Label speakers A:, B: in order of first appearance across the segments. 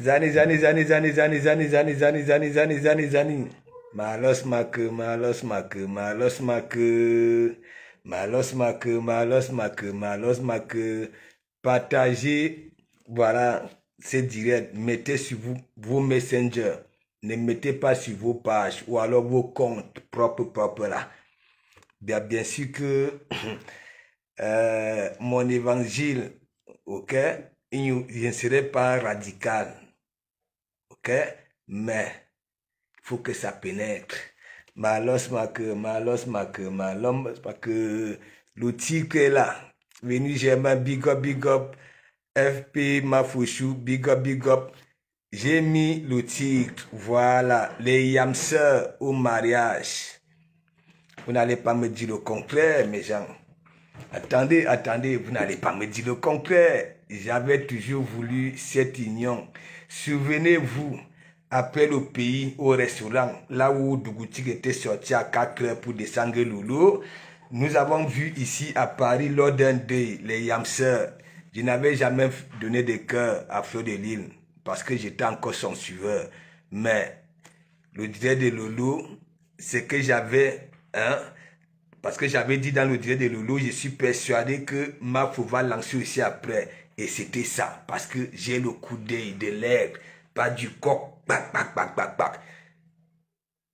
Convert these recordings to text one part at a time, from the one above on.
A: Zani, zani, zani, zani, zani, zani, zani, zani, zani, zani, zani, zani. Malos make, malos make, malos make, malos make, malos make, malos make. Partagez, voilà, c'est direct. Mettez sur vos messengers. Ne mettez pas sur vos pages ou alors vos comptes propres là. Bien sûr que mon évangile, ok, je ne serai pas radical, ok, mais il faut que ça pénètre. Malos l'outil que est là, venu Germain, big up, FP Mafouchou, big up. J'ai mis le titre, voilà, les yamseurs au mariage. Vous n'allez pas me dire le contraire, mes gens. Attendez, vous n'allez pas me dire le contraire. J'avais toujours voulu cette union. Souvenez-vous, après le pays, au restaurant, là où Dougoutik était sorti à 4 heures pour descendre Loulou, nous avons vu ici à Paris, lors d'un deuil, les yamseurs. Je n'avais jamais donné de cœur à Fleur de Lille parce que j'étais encore son suiveur. Mais le direct de Loulou, c'est que j'avais... parce que j'avais dit dans le direct de Loulou, je suis persuadé que Mafou va lancer aussi après. Et c'était ça, parce que j'ai le coup d'œil de l'aigle, pas du coq, bac.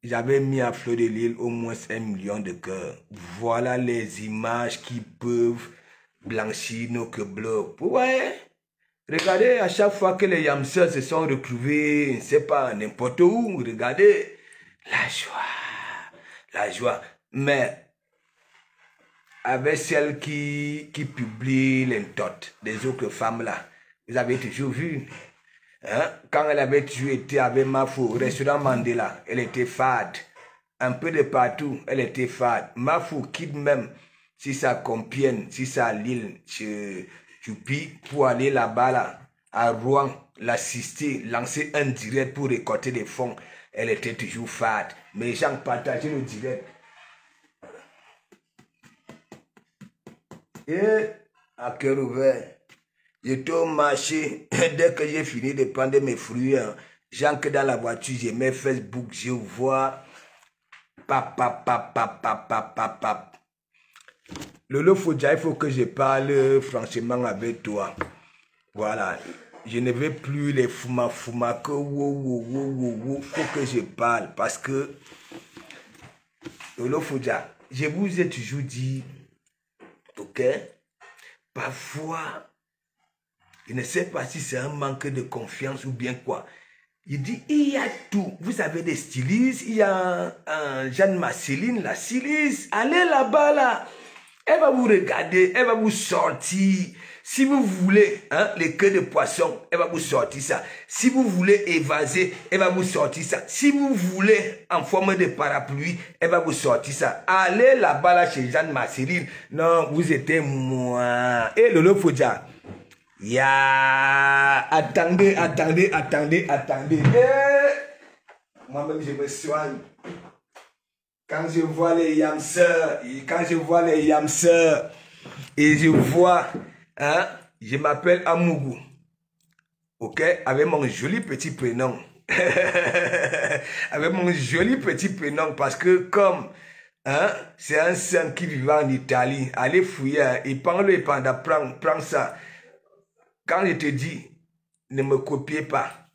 A: J'avais mis à Fleur de Lille au moins 1 million de cœurs. Voilà les images qui peuvent blanchir nos que bleus. Ouais, regardez, à chaque fois que les yamseurs se sont retrouvés, je ne sais pas, n'importe où, regardez, la joie. Mais avec celle qui publie les totes des autres femmes là. Vous avez toujours vu. Hein? Quand elle avait toujours été avec Mafou, au restaurant Mandela, elle était fade. Un peu de partout, elle était fade. Mafou quitte même, si ça Compiègne, si ça Lille, Choupi, pour aller là-bas là, à Rouen, l'assister, lancer un direct pour récolter des fonds. Elle était toujours fade. Mais les gens partageaient le direct. Et à cœur ouvert, j'étais au marché, dès que j'ai fini de prendre mes fruits, j'entre dans la voiture, j'ai mis Facebook, je vois, pap. Lolo Fodja, il faut que je parle franchement avec toi. Voilà, je ne veux plus les fouma que il faut que je parle parce que Lolo Fodja, je vous ai toujours dit, ok, parfois, je ne sais pas si c'est un manque de confiance ou bien quoi. Il dit, il y a tout. Vous avez des stylistes, il y a un Jeanne Marceline, la styliste. Allez là-bas, là. Elle va vous regarder, elle va vous sortir. Si vous voulez, les queues de poisson, elle va vous sortir ça. Si vous voulez évaser, elle va vous sortir ça. Si vous voulez en forme de parapluie, elle va vous sortir ça. Allez là-bas, là, chez Jeanne Marceline. Non, vous étiez moi. Et Lolo Fodja. Attendez. Moi-même, je me soigne. Quand je vois les yamseurs, et je vois, je m'appelle Amougou, ok, avec mon joli petit prénom. Avec mon joli petit prénom, parce que comme, c'est un saint qui vivait en Italie, allez fouiller, et prends ça. Quand je te dis, ne me copiez pas,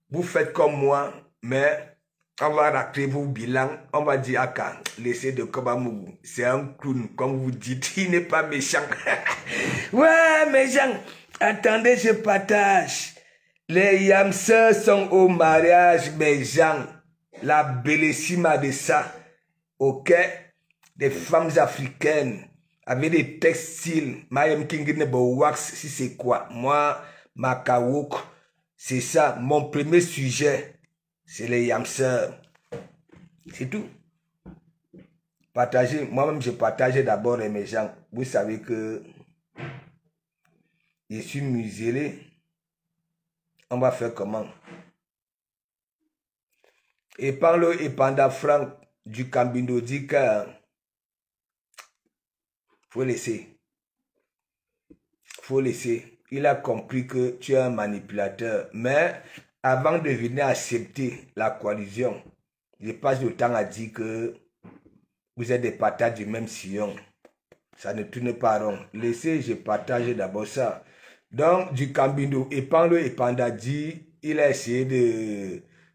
A: vous faites comme moi, mais on va racler vos bilans, on va dire, laissez de Kobamougou, c'est un clown, comme vous dites, il n'est pas méchant. Ouais, méchant, attendez, je partage. Les yamseurs sont au mariage, mes gens, la bellissima de ça, ok, des femmes africaines, avec des textiles, Mayem King nebo wax, si c'est quoi, moi, Makawok, c'est ça, mon premier sujet, c'est les yamseurs. C'est tout. Partagez, moi-même je partage d'abord mes gens. Vous savez que je suis muselé. On va faire comment? Et parle et Panda Franck du Cambindo dit que faut laisser. Il a compris que tu es un manipulateur. Mais avant de venir accepter la coalition, je passe le temps à dire que vous êtes des patates du même sillon. Ça ne tourne pas rond. Laissez, je partage d'abord ça. Donc, du Cambindo, Epanglo Epandadi, il a essayé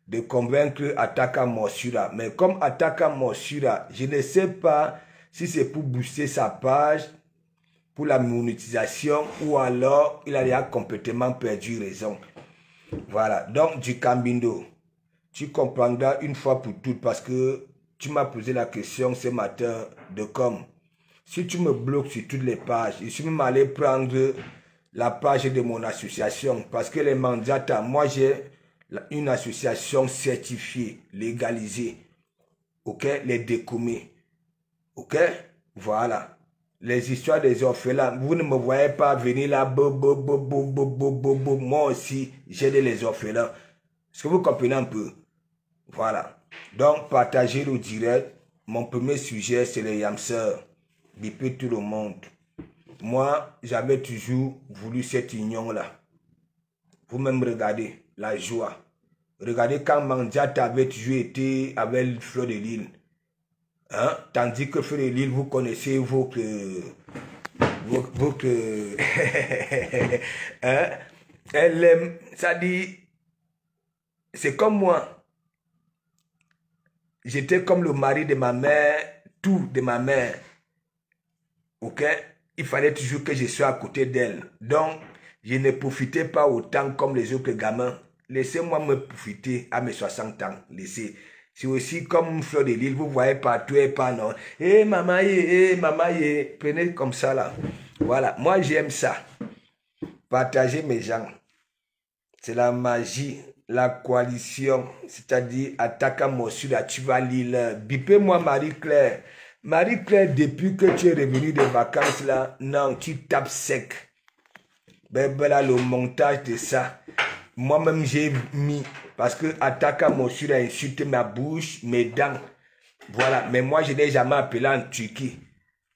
A: de convaincre Ataka Morsura. Mais comme Ataka Morsura, je ne sais pas si c'est pour booster sa page, pour la monétisation, ou alors il a déjà complètement perdu raison. Voilà. Donc, du Cambindo, tu comprendras une fois pour toutes parce que tu m'as posé la question ce matin de comme. Si tu me bloques sur toutes les pages, je suis même allé prendre la page de mon association parce que les mandats, moi j'ai une association certifiée, légalisée, ok, les découmés, ok, voilà, les histoires des orphelins, vous ne me voyez pas venir là, moi aussi j'ai des orphelins, est-ce que vous comprenez un peu, voilà, donc partagez le direct, mon premier sujet c'est les yamseurs, biper tout le monde. Moi, j'avais toujours voulu cette union-là. Vous-même regardez la joie. Regardez quand Mandiata avait toujours été avec Fleur de Lille. Hein? Tandis que Fleur de Lille, vous connaissez votre... hein? Elle aime, ça dit... C'est comme moi. J'étais comme le mari de ma mère, tout de ma mère. Ok? Il fallait toujours que je sois à côté d'elle. Donc, je ne profitais pas autant comme les autres gamins. Laissez-moi me profiter à mes 60 ans. Laissez. C'est aussi comme Fleur de Lille, vous voyez partout et pas non. Eh maman, maman, prenez comme ça là. Voilà, moi j'aime ça. Partager mes gens. C'est la magie, la coalition. C'est-à-dire, Ataka Morsura, tu vas Lille. Bipez-moi Marie-Claire. Marie-Claire, depuis que tu es revenue des vacances là, non, tu tapes sec. Ben là, le montage de ça, moi-même j'ai mis, parce que Ataka Morsura a insulté ma bouche, mes dents. Voilà, mais moi je n'ai jamais appelé en Turquie.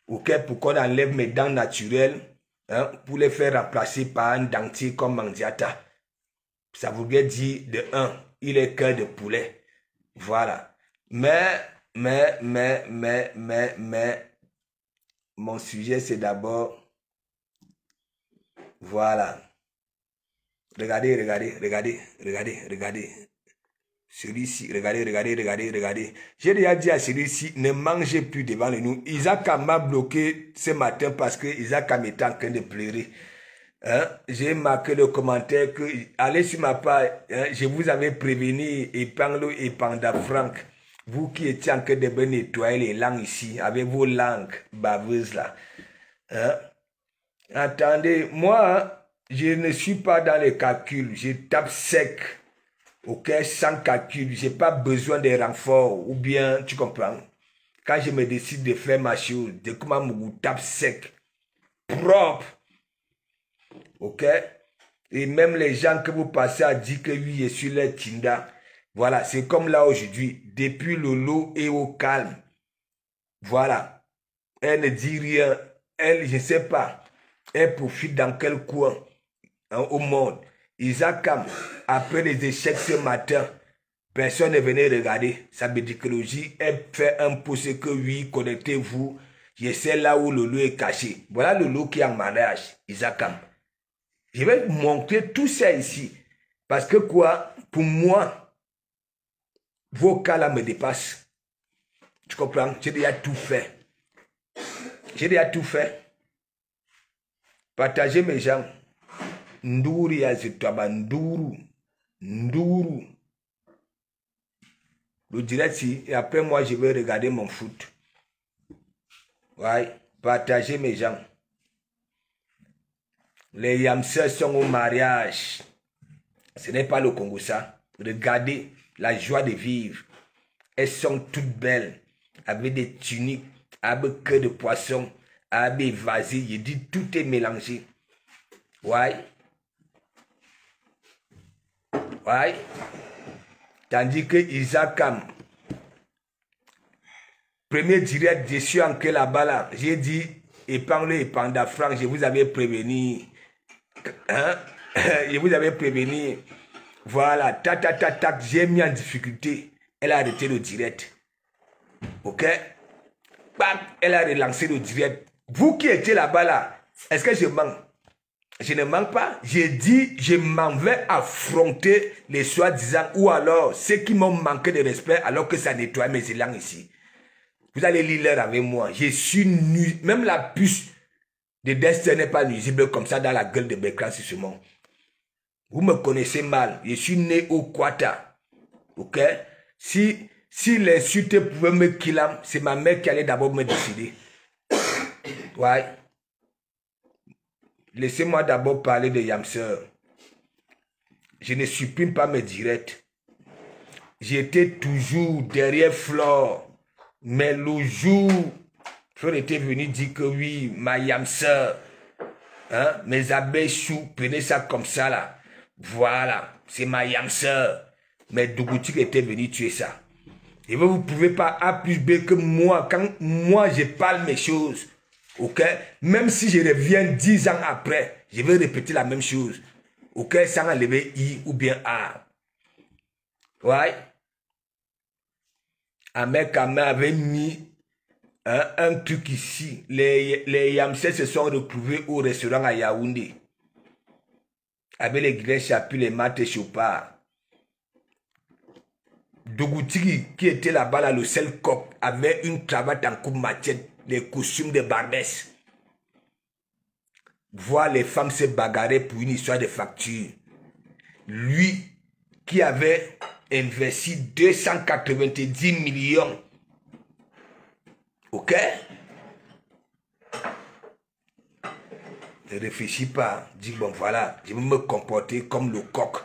A: Ok, pour qu'on enlève mes dents naturelles, hein, pour les faire remplacer par un dentier comme Mandiata. Ça voudrait dire de un, il est cœur de poulet. Voilà. Mais, mon sujet c'est d'abord, voilà. Regardez. Celui-ci, regardez. J'ai déjà dit à celui-ci, ne mangez plus devant nous. Isaac m'a bloqué ce matin parce que Isaac était en train de pleurer. Hein? J'ai marqué le commentaire que, allez sur ma page, hein, je vous avais prévenu, Epanglo et Panda Franck. Vous qui étiez en train de bien nettoyer les langues ici, avec vos langues baveuses là. Hein? Attendez, moi, je ne suis pas dans les calculs. Je tape sec. Ok, sans calcul. Je n'ai pas besoin de renforts. Ou bien, tu comprends? Quand je me décide de faire ma chose, de comment me tape sec. Propre. Ok? Et même les gens que vous passez à dire que oui, je suis le Tinda. Voilà, c'est comme là aujourd'hui. Depuis Lolo et au calme. Voilà. Elle ne dit rien. Elle, je ne sais pas. Elle profite dans quel coin, hein, au monde. Isaac, après les échecs ce matin, personne ne venait regarder sa médicologie. Elle fait un pouce que oui, connectez-vous. Je sais là où le loup est caché. Voilà le loup qui est en mariage, Isaac. Je vais vous montrer tout ça ici. Parce que quoi, pour moi, vos cas là me dépassent. Tu comprends? J'ai déjà tout fait. Partagez mes gens. Ndouri Yazitaba, Ndourou. Le direct si, et après moi je vais regarder mon foot. Ouais, partagez mes gens. Les yamseurs sont au mariage. Ce n'est pas le Congo ça. Regardez la joie de vivre. Elles sont toutes belles. Avec des tuniques, avec queue de poisson, avec des vasés. Je dis tout est mélangé. Ouais. Tandis que Isaac, premier direct, je suis en que là-bas là. J'ai dit, Epanglo et Panda Franck, je vous avais prévenu. Hein? Je vous avais prévenu. Voilà, tac, j'ai mis en difficulté. Elle a arrêté le direct. Ok? Bam, elle a relancé le direct. Vous qui étiez là-bas, là, est-ce que je manque? Je ne manque pas. J'ai dit, je m'en vais affronter les soi-disant ou alors ceux qui m'ont manqué de respect alors que ça nettoie mes élans ici. Vous allez lire l'heure avec moi. Je suis nu. Même la puce de Dexter n'est pas nuisible comme ça dans la gueule de Bekran Sissoumon. Vous me connaissez mal. Je suis né au Kwata. Ok? Si l'insulte pouvait me killer, c'est ma mère qui allait d'abord me décider. Ouais. Laissez-moi d'abord parler de Yamser. Je ne supprime pas mes directs. J'étais toujours derrière Flore. Mais le jour, Flore était venu dire que oui, ma Yamser, hein, mes abeilles choux, prenez ça comme ça là. Voilà, c'est ma Yamser. Mais Dougoutik était venu tuer ça. Et vous ne pouvez pas A plus B que moi. Quand moi je parle mes choses, ok? Même si je reviens 10 ans après, je vais répéter la même chose. Ok? Sans enlever I ou bien A. Ouais? Ahmed Kamel avait mis un truc ici. Les Yamsais se sont retrouvés au restaurant à Yaoundé. Avec les Guinéens Chapu, les Maté Chopard. Dougouti qui était là-bas, là, le seul coq, avait une cravate en coupe machette, les costumes de Barbès. Voir les femmes se bagarrer pour une histoire de facture. Lui qui avait investi 290 millions. Ok? Ne réfléchis pas. Dis bon voilà, je vais me comporter comme le coq.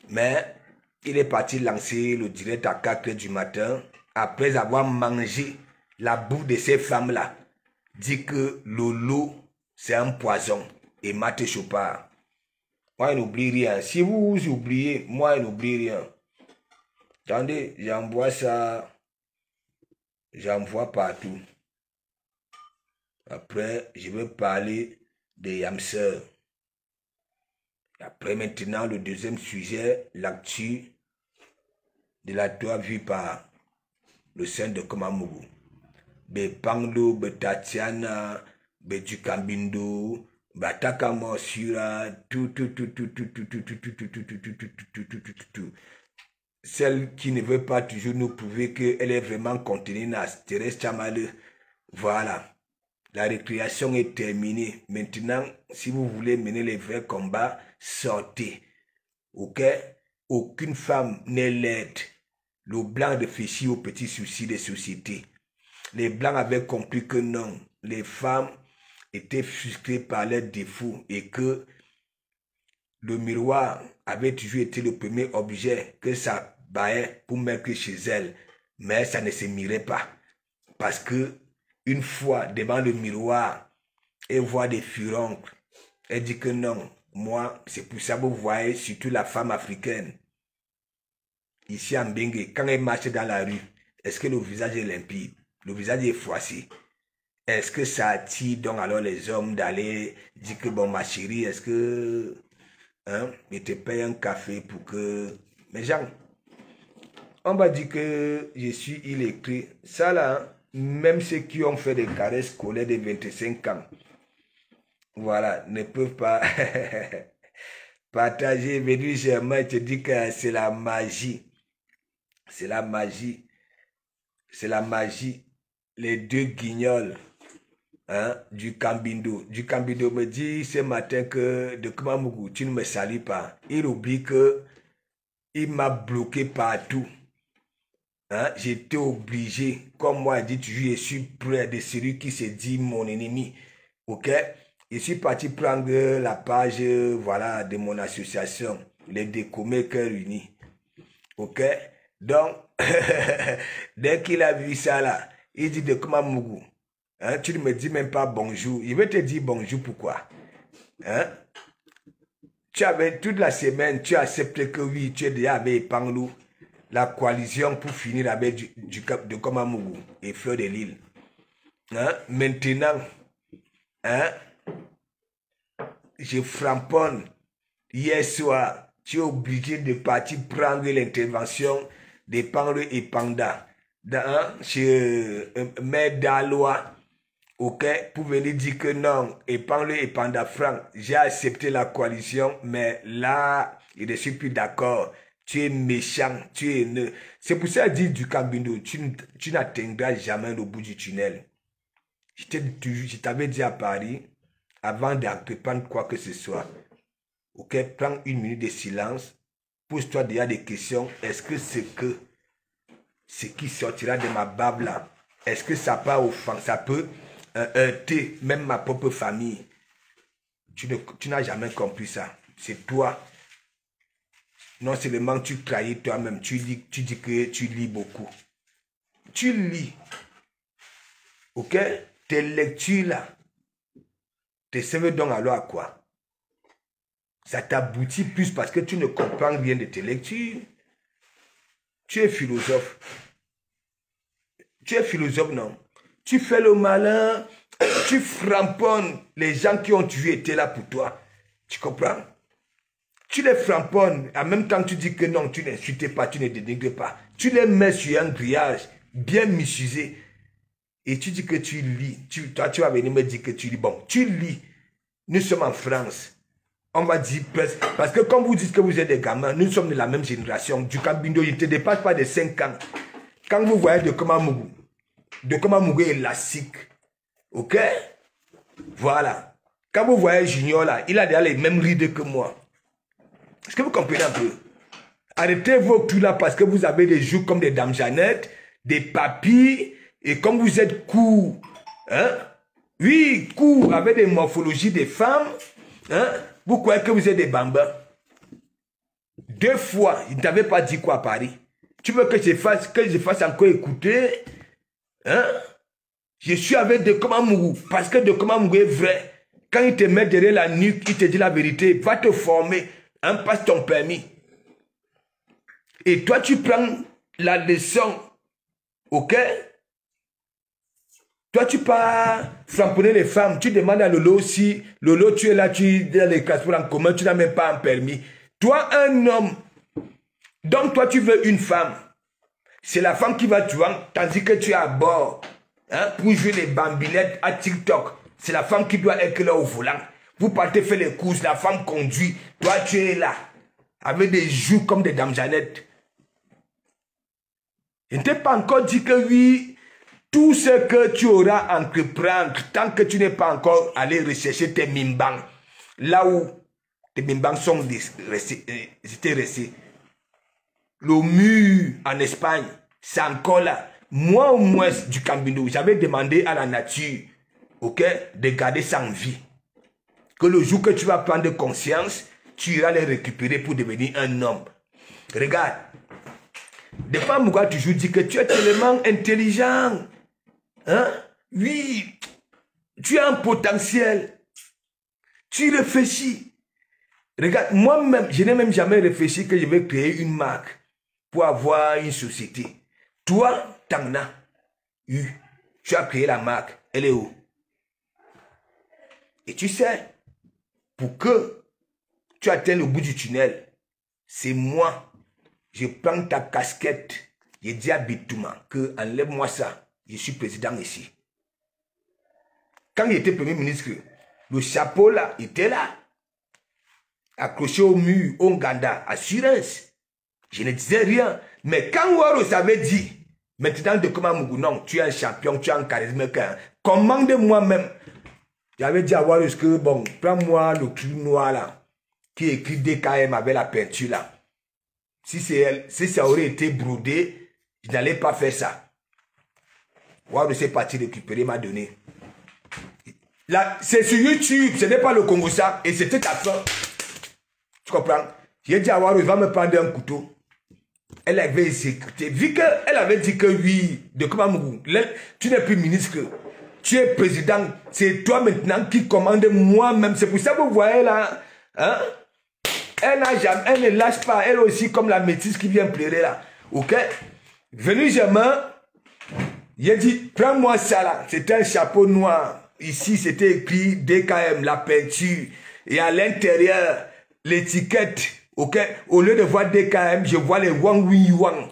A: Mais il est parti lancer le direct à 4 h du matin. Après avoir mangé la bouffe de ces femmes-là. Dit que Lolo, c'est un poison. Et Maté Chopard. Moi, il n'oublie rien. Si vous oubliez, moi, il n'oublie rien. Attendez, j'envoie ça. J'envoie partout. Après, je vais parler de Yamser. Après, maintenant, le deuxième sujet, l'actu de la toile vue par le sein de Komamougou. Bepanglo, Betatiana, Betukambindo, Bataka Morsura, tout. Celle qui ne veut pas toujours nous prouver qu'elle est vraiment contenue dans Thérèse Chamale. Voilà. La récréation est terminée. Maintenant, si vous voulez mener les vrais combats, sortez. Ok? Aucune femme n'est laide. Le blanc réfléchit aux petits soucis des sociétés. Les blancs avaient compris que non. Les femmes étaient frustrées par leurs défauts et que le miroir avait toujours été le premier objet que ça baillait pour mettre chez elle. Mais ça ne se mirait pas. Parce que une fois devant le miroir et voit des furoncles, elle dit que non, moi, c'est pour ça que vous voyez surtout la femme africaine. Ici en Bengue, quand elle marche dans la rue, est-ce que le visage est limpide? Le visage est froissé? Est-ce que ça attire donc alors les hommes d'aller dire que bon ma chérie, est-ce que hein, je te paye un café pour que... Mais gens, on va dire que je suis illettré. Ça là, même ceux qui ont fait des caresses scolaires de 25 ans, voilà, ne peuvent pas partager. Venir chez moi, te dis que c'est la magie. C'est la magie. C'est la magie. Les deux guignols hein, du Kambindo. Du Kambindo me dit ce matin que de Komamougou, tu ne me salues pas. Il oublie que il m'a bloqué partout. Hein, j'étais obligé, comme moi, dit toujours, je suis près de celui qui se dit mon ennemi. Ok? Je suis parti prendre la page voilà, de mon association, les Décomakers Unis. Ok? Donc, dès qu'il a vu ça là, il dit de Komamougou, hein, tu ne me dis même pas bonjour. Il veut te dire bonjour, pourquoi? Hein? Tu avais toute la semaine, tu as accepté que oui, tu es déjà avec Panglou, la coalition pour finir avec de Komamougou et Fleur de Lille. Hein? Maintenant, hein, je framponne. Hier soir, tu es obligé de partir prendre l'intervention des Pangre et Panda chez Maître Dalois, ok, pour venir dire que non, et Pangre et Panda Franck, j'ai accepté la coalition, mais là, je ne suis plus d'accord. Tu es méchant, tu es haineux. C'est pour ça que je dis du Cambindo, tu n'atteindras jamais le bout du tunnel. Je t'avais dit à Paris, avant d'entreprendre quoi que ce soit, ok, prends une minute de silence, pose-toi déjà des questions. Est-ce que ce qui sortira de ma bave là, est-ce que ça peut heurter même ma propre famille? Tu n'as jamais compris ça. C'est toi. Non seulement tu trahis toi-même, tu dis que tu lis beaucoup. Tu lis. Ok? Tes lectures là, te servent donc alors à quoi? Ça t'aboutit plus parce que tu ne comprends rien de tes lectures. Tu es philosophe. Tu es philosophe, non? Tu fais le malin, tu framponnes. Les gens qui ont tué étaient là pour toi. Tu comprends? Tu les framponnes. En même temps, tu dis que non, tu n'insultes pas, tu ne dénigres pas. Tu les mets sur un grillage bien misusé. Et tu dis que tu lis. Toi, tu vas venir me dire que tu lis. Bon, tu lis. Nous sommes en France. On va dire presque. Parce que comme vous dites que vous êtes des gamins, nous sommes de la même génération. Du Cambindo, il ne te dépasse pas de 5 ans. Quand vous voyez de Komamougou élastique, ok? Voilà. Quand vous voyez Junior là, il a déjà les mêmes rides que moi. Est-ce que vous comprenez un peu? Arrêtez vos trucs là parce que vous avez des joues comme des dames Jeannette, des papis, et comme vous êtes court, hein? Oui, court, avec des morphologies des femmes, hein? Vous croyez que vous êtes des bambins? 2 fois, il ne t'avait pas dit quoi à Paris? Tu veux que je fasse encore écouter? Hein? Je suis avec De Komamougou, parce que De Komamougou est vrai. Quand il te met derrière la nuque, il te dit la vérité, va te former, hein, passe ton permis. Et toi, tu prends la leçon, ok? Toi, tu pars flamponner les femmes, tu demandes à Lolo si, Lolo, tu es là, tu es dans les classes en commun, tu n'as même pas un permis. Toi, un homme, donc toi, tu veux une femme. C'est la femme qui va te vendre, tandis que tu es à bord, hein, pour jouer les bambinettes à TikTok. C'est la femme qui doit être là au volant. Vous partez faire les courses, la femme conduit. Toi, tu es là, avec des joues comme des dames Jeannette. Je ne t'ai pas encore dit que oui, tout ce que tu auras à entreprendre, tant que tu n'es pas encore allé rechercher tes mimbangs, là où tes mimbangs sont restés. Le mur en Espagne, c'est encore là. Moi au moins du Cambindo, j'avais demandé à la nature, ok, de garder ça en vie. Que le jour que tu vas prendre conscience, tu iras les récupérer pour devenir un homme. Regarde, des fois, Mouga toujours dit que tu es tellement intelligent. Hein? Oui, tu as un potentiel. Tu réfléchis. Regarde, moi-même, je n'ai même jamais réfléchi que je vais créer une marque pour avoir une société. Toi, t'en as eu. Tu as créé la marque. Elle est où? Et tu sais, pour que tu atteignes le bout du tunnel, c'est moi. Je prends ta casquette. Je dis à Bitouma que enlève-moi ça. Je suis président ici. Quand il était premier ministre, le chapeau là était là. Accroché au mur, au Nganda, assurance. Je ne disais rien. Mais quand Waros avait dit, maintenant de Komamougou, non, tu es un champion, tu es un charisme, commande-moi même. J'avais dit à Waros que, bon, prends-moi le clou noir là, qui écrit DKM avec la peinture là. Si ça aurait été brodé, je n'allais pas faire ça. Waros est parti récupérer ma donnée. Là, c'est sur YouTube, ce n'est pas le Congo ça, et c'était ta fin. Tu comprends? J'ai dit à Waros, va me prendre un couteau. Elle avait exécuté. Vu qu'elle avait dit que oui, de Komamougou, tu n'es plus ministre, tu es président, c'est toi maintenant qui commande moi-même. C'est pour ça que vous voyez là, hein? Elle ne lâche pas, elle aussi comme la métisse qui vient pleurer là. Ok? Venu jamais, il a dit, prends-moi ça là. C'était un chapeau noir. Ici, c'était écrit DKM, la peinture. Et à l'intérieur, l'étiquette, Ok, au lieu de voir DKM, je vois les Wang Wing Wang.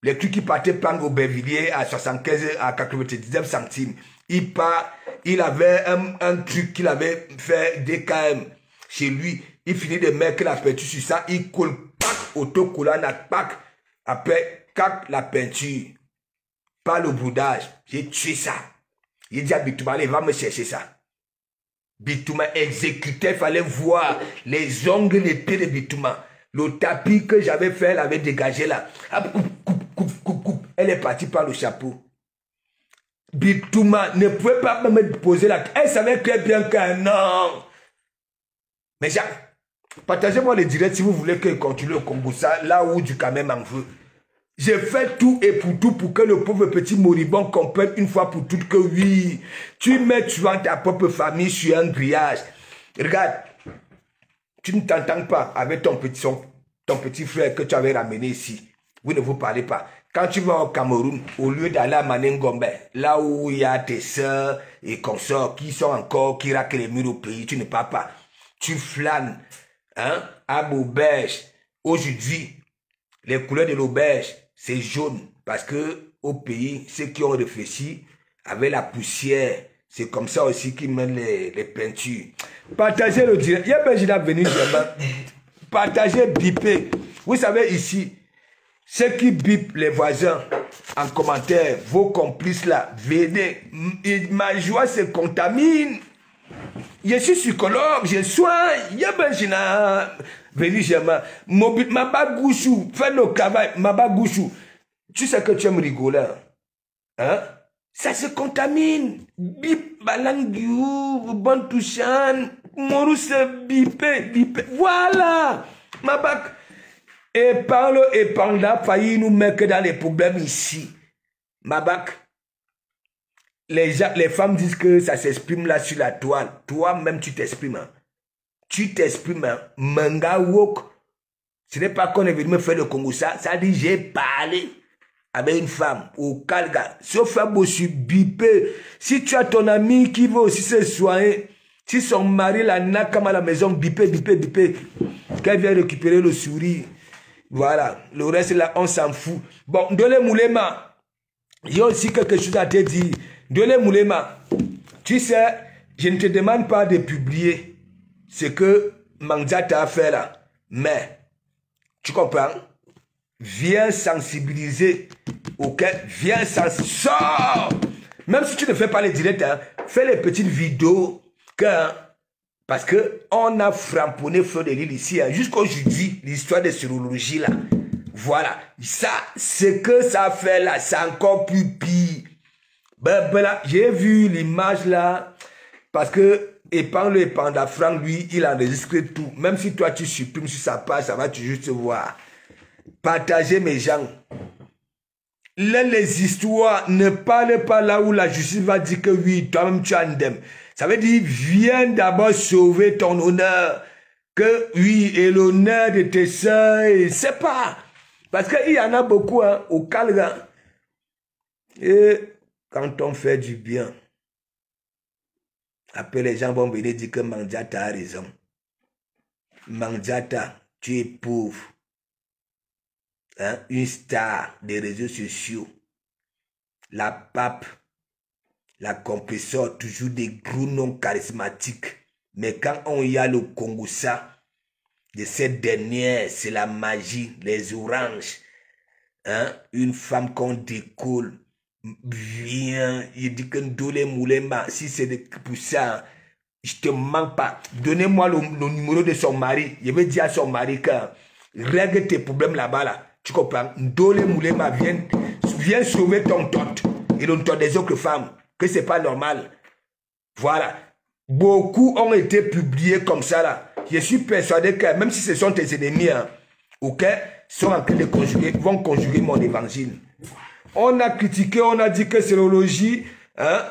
A: Les trucs qui partaient prendre au Bervilliers à 75 à 99 centimes. Il avait un truc qu'il avait fait DKM chez lui. Il finit de mettre la peinture sur ça. Il colle, pack, autocollant, pack. Après, cac, la peinture. Pas le boudage. J'ai tué ça. Il dit à Bitouma, allez, va me chercher ça. Bitouma exécutait, il fallait voir les ongles, les pieds de Bitouma. Le tapis que j'avais fait, elle avait dégagé là. Coupe. Elle est partie par le chapeau. Bitouma ne pouvait pas me poser la... Elle savait très bien que non. Mais Jacques, partagez-moi les directs si vous voulez que je continue au Congo, ça, là où du quand même en veut. J'ai fait tout et pour tout pour que le pauvre petit moribond comprenne une fois pour toutes que oui, tu mets souvent ta propre famille sur un grillage. Regarde, tu ne t'entends pas avec ton petit frère que tu avais ramené ici. Vous ne vous parlez pas. Quand tu vas au Cameroun, au lieu d'aller à Manengombe, là où il y a tes soeurs et consorts qui sont encore, qui raquent les murs au pays, tu ne parles pas. Tu flânes, hein, à l'auberge. Aujourd'hui, les couleurs de l'auberge, c'est jaune. Parce que au pays, ceux qui ont réfléchi, avec la poussière, c'est comme ça aussi qu'ils mettent les peintures. Partagez le direct. Il y a un jeune venu, partagez, bipez. Vous savez ici, ceux qui bipent les voisins en commentaire, vos complices là, venez. Ma joie se contamine. Je suis psychologue, je soigne. Il y a un jeune venu chez moi. Ma bagouchou, fais le travail, ma bagouchou. Tu sais que tu aimes rigoler. Hein? Ça se contamine. Bip, balangiou, bon touchan, morou se bipé. Voilà. Ma bac. Et parle et panda, failli nous mettre dans les problèmes ici. Ma bac. Les femmes disent que ça s'exprime là sur la toile. Toi-même, tu t'exprimes. Hein? Tu t'exprimes. Hein? Manga wok. Ce n'est pas qu'on est venu me faire le Congo ça. Ça dit j'ai parlé avec une femme au Calga. Sauf un beau bipé. Si tu as ton ami qui veut aussi se soigner, si son mari la n'a comme à la maison, bipé. Qu'elle vient récupérer le souris. Voilà. Le reste là, on s'en fout. Bon, Dole Moulema. Il y a aussi quelque chose à te dire. Dole Moulema. Tu sais, je ne te demande pas de publier ce que Manzata a fait là. Mais, tu comprends? Viens sensibiliser. Ok? Viens sensibiliser. Sors! Même si tu ne fais pas les directs, hein, fais les petites vidéos. Parce qu'on a framponné Feu de l'île ici. Hein, jusqu'aujourd'hui, l'histoire de sérologie là. Voilà. Ça, ce que ça fait là, c'est encore plus pire. J'ai vu l'image là. Parce que le Panda Franck, lui, il enregistre tout. Même si toi, tu supprimes sur sa page, ça va toujours te voir. Partagez mes gens. Les histoires ne parlent pas là où la justice va dire que oui, toi-même tu as indemne. Ça veut dire, viens d'abord sauver ton honneur. Que oui, et l'honneur de tes soeurs, c'est pas. Parce qu'il y en a beaucoup hein, au Calga. Et quand on fait du bien, après les gens vont venir dire que Mandiata a raison. Mandiata, tu es pauvre. Hein? Une star des réseaux sociaux. La pape, la compresseur, toujours des gros noms charismatiques. Mais quand on y a le Congo ça, de cette dernière, c'est la magie, les oranges. Hein? Une femme qu'on décolle. Viens, il dit que Ndole Moulema, si c'est pour ça, je te manque pas. Donnez-moi le numéro de son mari. Je vais dire à son mari que règle tes problèmes là-bas là. Tu comprends? Ndole Moulema viens sauver ton tot et le tot des autres femmes. Que c'est pas normal. Voilà. Beaucoup ont été publiés comme ça là. Je suis persuadé que même si ce sont tes ennemis, hein, ok, sont en train de conjuguer, vont conjuguer mon évangile. On a critiqué, on a dit que sérologie, hein,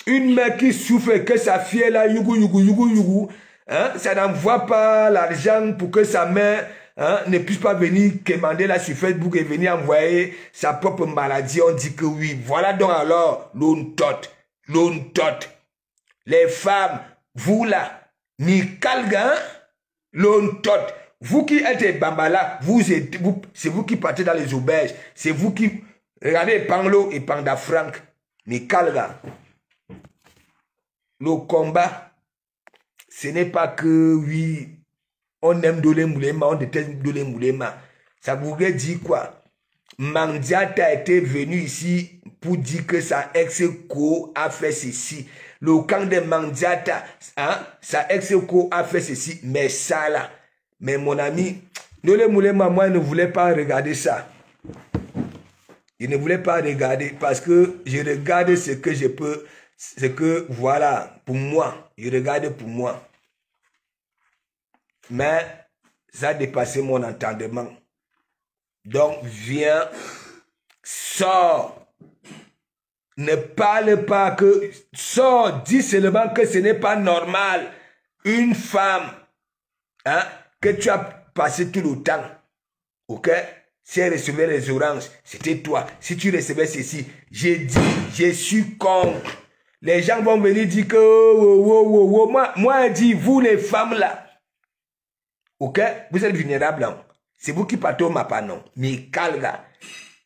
A: une mère qui souffre et que sa fille est là, yougou, hein, ça n'envoie pas l'argent pour que sa mère hein, ne puisse pas venir commander là sur Facebook et venir envoyer sa propre maladie. On dit que oui. Voilà donc alors l'ontot. Les femmes, vous là, ni calga, l'ontot. Vous qui êtes Bambala, c'est vous qui partez dans les auberges. C'est vous qui... Regardez Panglo et Panda Frank. Mais Kalga. Le combat, ce n'est pas que, oui, on aime Dole Moulema, on déteste Dole Moulema. Ça voudrait dire quoi? Mandiata était venu ici pour dire que sa ex-co a fait ceci. Le camp de Mandiata, hein, sa ex-co a fait ceci. Mais ça là, mais mon ami, Dole Moulema, moi, ne voulais pas regarder ça. Je ne voulais pas regarder parce que je regarde ce que je peux, ce que, voilà, pour moi, je regarde pour moi. Mais ça a dépassé mon entendement. Donc, viens, sors. Ne parle pas que, sors, dis seulement que ce n'est pas normal. Une femme, hein, que tu as passé tout le temps, ok? Si elle recevait les oranges, c'était toi. Si tu recevais ceci, j'ai dit, je suis contre. Les gens vont venir dire que, moi, je dis, vous les femmes là, ok, vous êtes vulnérables, hein? C'est vous qui partez au mapa, non? Mais calga,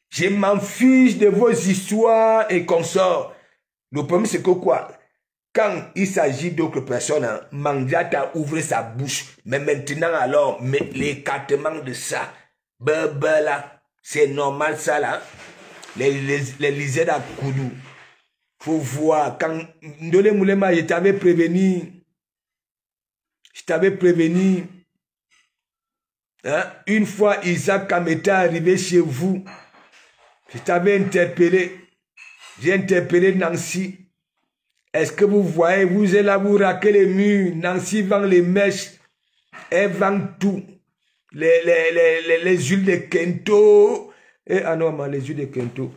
A: je m'en fiche de vos histoires et consorts. Le problème, c'est que quoi? Quand il s'agit d'autres personnes, hein, Mandiata ouvre sa bouche. Mais maintenant, alors, mais l'écartement de ça, là, c'est normal ça là. Les lisères à Koudou. Faut voir. Quand Ndole Moulema, je t'avais prévenu. Je t'avais prévenu. Hein? Une fois Isaac Kameta arrivé chez vous, je t'avais interpellé. J'ai interpellé Nancy. Est-ce que vous voyez, vous êtes là, vous raquez les murs. Nancy vend les mèches. Elle vend tout. Les huiles de Kento. Et, ah non, les huiles de Kento.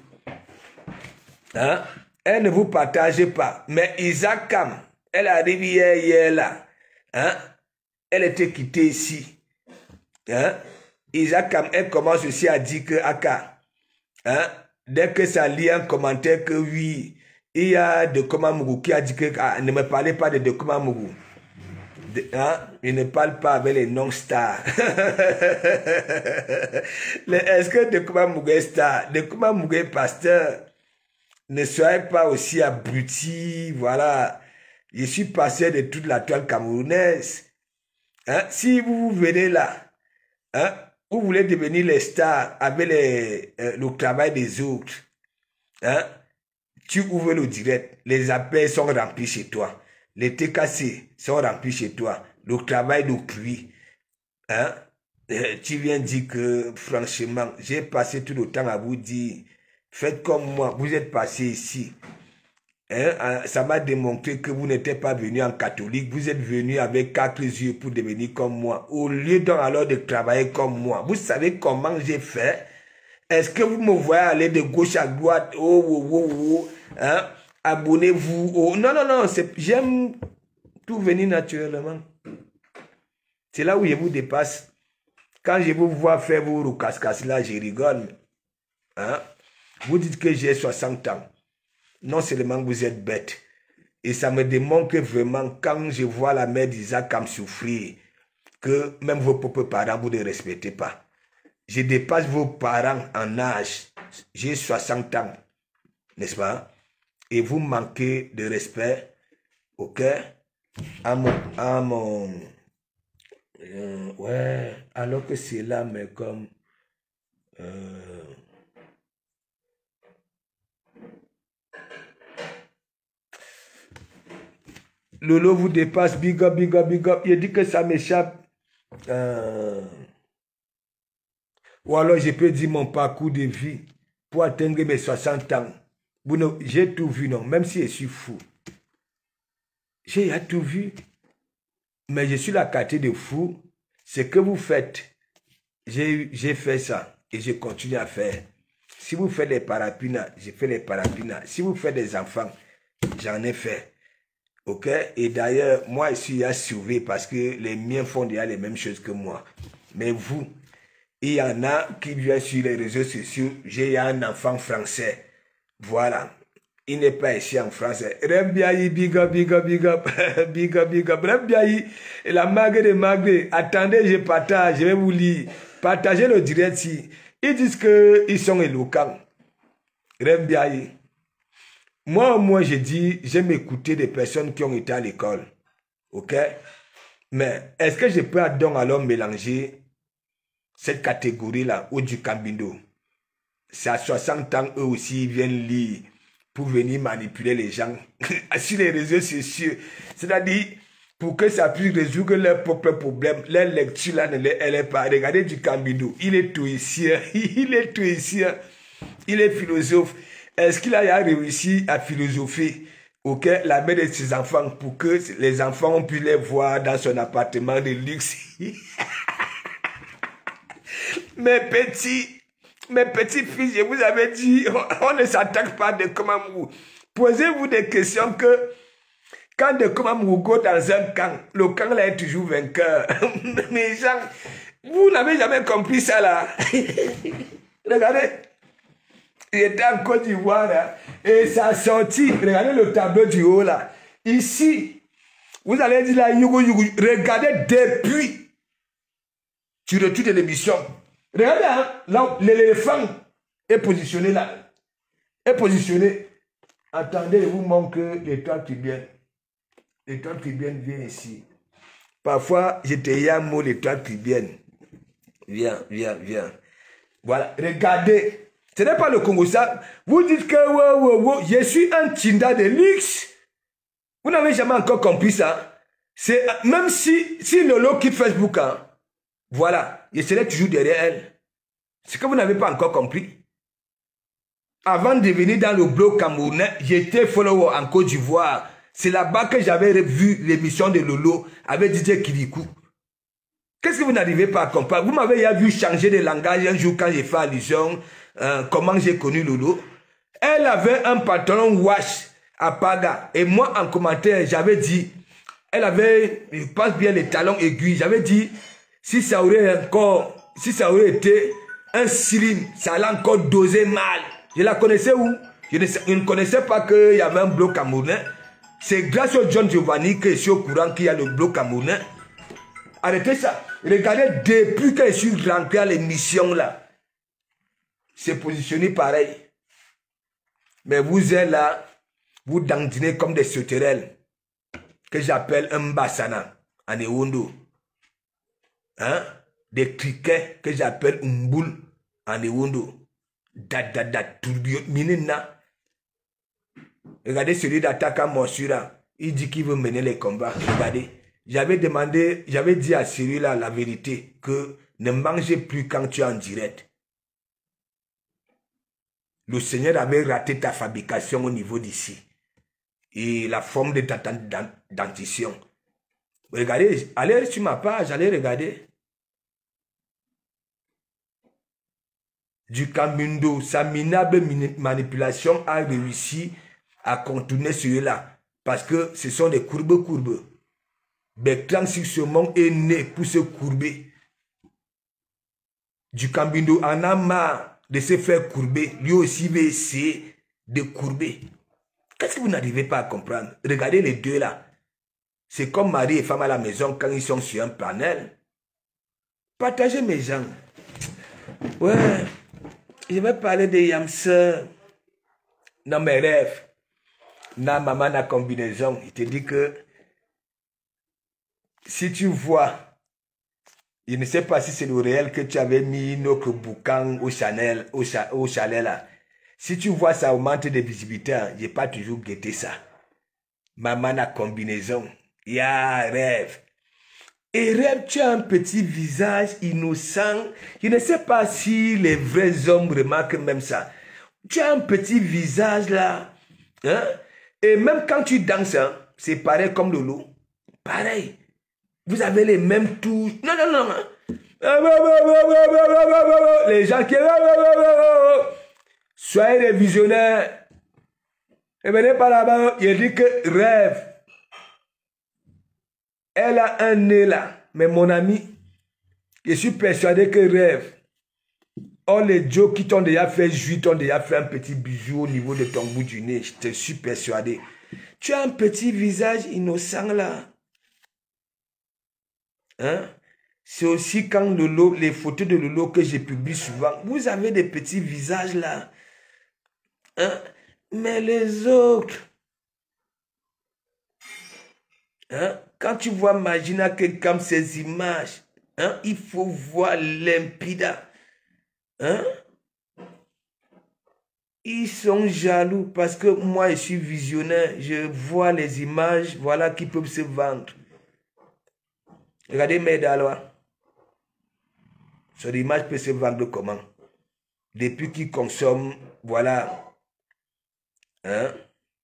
A: Hein? Elle ne vous partage pas. Mais Isaac Kam, elle arrive hier là. Hein? Elle était quittée ici. Hein? Isaac Kam, elle commence aussi à dire que Aka, hein? Dès que ça lit un commentaire que oui, il y a de Komamougou qui a dit que ne me parlez pas de Komamougou. Hein? Il ne parle pas avec les non-stars. Est-ce que de Komamougou est star? De Komamougou est pasteur. Ne soyez pas aussi abrutis. Voilà. Je suis passé de toute la toile camerounaise. Hein? Si vous venez là, hein? Vous voulez devenir les stars avec le travail des autres. Hein? Tu ouvres le direct. Les appels sont remplis chez toi. Les TKC sont remplis chez toi. Le travail de CRI. Hein? Tu viens dire que, franchement, j'ai passé tout le temps à vous dire, faites comme moi, vous êtes passé ici. Hein? Ça m'a démontré que vous n'étiez pas venu en catholique, vous êtes venu avec 4 yeux pour devenir comme moi. Au lieu donc alors de travailler comme moi, vous savez comment j'ai fait? Est-ce que vous me voyez aller de gauche à droite? Hein? Abonnez-vous. Oh, non, j'aime tout venir naturellement. C'est là où je vous dépasse. Quand je vous vois faire vos roucascas là, je rigole. Hein? Vous dites que j'ai 60 ans. Non seulement vous êtes bête. Et ça me démontre que vraiment, quand je vois la mère d'Isaac comme souffrir, que même vos propres parents, vous ne les respectez pas. Je dépasse vos parents en âge. J'ai 60 ans. N'est-ce pas? Et vous manquez de respect, ok, à mon ouais, alors que c'est là, mais comme, Lolo vous dépasse, big up, big up, big up, il dit que ça m'échappe, ou alors je peux dire mon parcours de vie pour atteindre mes 60 ans. J'ai tout vu, non, même si je suis fou. J'ai tout vu. Mais je suis la qualité de fou. Ce que vous faites, j'ai fait ça et je continue à faire. Si vous faites les parapinas, j'ai fait les parapinas. Si vous faites des enfants, j'en ai fait. Ok? Et d'ailleurs, moi, je suis assuré parce que les miens font déjà les mêmes choses que moi. Mais vous, il y en a qui viennent sur les réseaux sociaux. J'ai un enfant français. Voilà. Il n'est pas ici en français. Rembiaï, big up, big up, big up, big up, big up. Rembiaï, la mague de mague. Attendez, je partage, je vais vous lire. Partagez le direct ici. Ils disent qu'ils sont éloquents. Rembiaï. Moi, je dis, j'aime écouter des personnes qui ont été à l'école. Ok? Mais est-ce que je peux donc alors mélanger cette catégorie-là ou du Cambindo? C'est à 60 ans, eux aussi, ils viennent lire pour venir manipuler les gens sur les réseaux sociaux. C'est-à-dire, pour que ça puisse résoudre leurs propres problèmes, leur lecture là, elle est pas. Regardez du Cambindo, il est stoïcien, il est stoïcien, il est philosophe. Est-ce qu'il a réussi à philosopher la mère de ses enfants pour que les enfants puissent les voir dans son appartement de luxe? Mes petits fils, je vous avais dit, on ne s'attaque pas de Komamou. Posez-vous des questions que quand de Komamou go dans un camp, le camp là est toujours vainqueur. Mais gens, vous n'avez jamais compris ça là. Regardez, il était en Côte d'Ivoire là, et ça a sorti. Regardez le tableau du haut là. Ici, vous allez dire là, regardez depuis. Tu retournes de l'émission. Regardez, hein, là, l'éléphant est positionné là. Est positionné. Attendez, il vous manque l'étoile tribienne. L'étoile tribienne vient ici. Parfois, je te dis un mot, l'étoile tribienne. Viens. Voilà, regardez. Ce n'est pas le Congo ça. Vous dites que je suis un Tinda de luxe. Vous n'avez jamais encore compris ça. C'est même si Lolo quitte Facebook, hein, voilà, je serai toujours derrière elle. C'est que vous n'avez pas encore compris. Avant de venir dans le blog camerounais, j'étais follower en Côte d'Ivoire. C'est là-bas que j'avais vu l'émission de Lolo avec DJ Kirikou. Qu'est-ce que vous n'arrivez pas à comprendre? Vous m'avez vu changer de langage un jour quand j'ai fait allusion, comment j'ai connu Lolo. Elle avait un pantalon wash à Paga. Et moi, en commentaire, j'avais dit, elle avait, je pense bien, les talons aiguilles. J'avais dit, si ça aurait été un slim, ça allait encore doser mal. Je la connaissais où? Je ne connaissais pas qu'il y avait un bloc camerounais. C'est grâce au John Giovanni que je suis au courant qu'il y a le bloc camerounais. Arrêtez ça. Regardez, depuis que je suis rentré à l'émission là, c'est positionné pareil. Mais vous êtes là, vous dandinez comme des sauterelles, que j'appelle un Mbassana, en Ewondo. Hein? Des criquets que j'appelle Umboul en Ewondo. Minina. Regardez celui d'attaque à Morsura. Il dit qu'il veut mener les combats. Regardez. J'avais dit à celui-là la vérité, que ne mangez plus quand tu es en direct. Le Seigneur avait raté ta fabrication au niveau d'ici. Et la forme de ta dentition. Regardez, allez sur ma page, allez regarder. Du Cambindo, sa minable manipulation a réussi à contourner celui-là. Parce que ce sont des courbes. Bertrand Sixemont est né pour se courber. Du Cambindo en a marre de se faire courber. Lui aussi veut essayer de courber. Qu'est-ce que vous n'arrivez pas à comprendre? Regardez les deux là. C'est comme mari et femme à la maison quand ils sont sur un panel. Partagez mes gens. Ouais. Je vais parler de Yamse. Dans mes rêves. Dans maman la combinaison. Il te dit que si tu vois, je ne sais pas si c'est le réel que tu avais mis notre boucan au chalet là. Si tu vois, ça augmente de visibilité. Je n'ai pas toujours guetté ça. Maman la combinaison. Il y a rêve. Et rêve, tu as un petit visage innocent. Je ne sais pas si les vrais hommes remarquent même ça. Tu as un petit visage là. Hein? Et même quand tu danses, hein, c'est pareil comme Lolo. Pareil. Vous avez les mêmes touches. Non. Les gens qui... Soyez des visionnaires. Et venez par là-bas. Il dit que rêve. Elle a un nez là. Mais mon ami, je suis persuadé que rêve. Oh, les Joe qui t'ont déjà fait jouir, t'ont déjà fait un petit bijou au niveau de ton bout du nez. Je te suis persuadé. Tu as un petit visage innocent là. Hein? C'est aussi quand Lolo, les photos de Lolo que j'ai publié souvent. Vous avez des petits visages là. Hein? Mais les autres. Hein? Quand tu vois Magina que comme ces images, hein? Il faut voir limpide. Hein? Ils sont jaloux parce que moi, je suis visionnaire. Je vois les images, voilà, qui peuvent se vendre. Regardez mes dallois. Son image peut se vendre comment? Depuis qu'ils consomment, voilà, hein,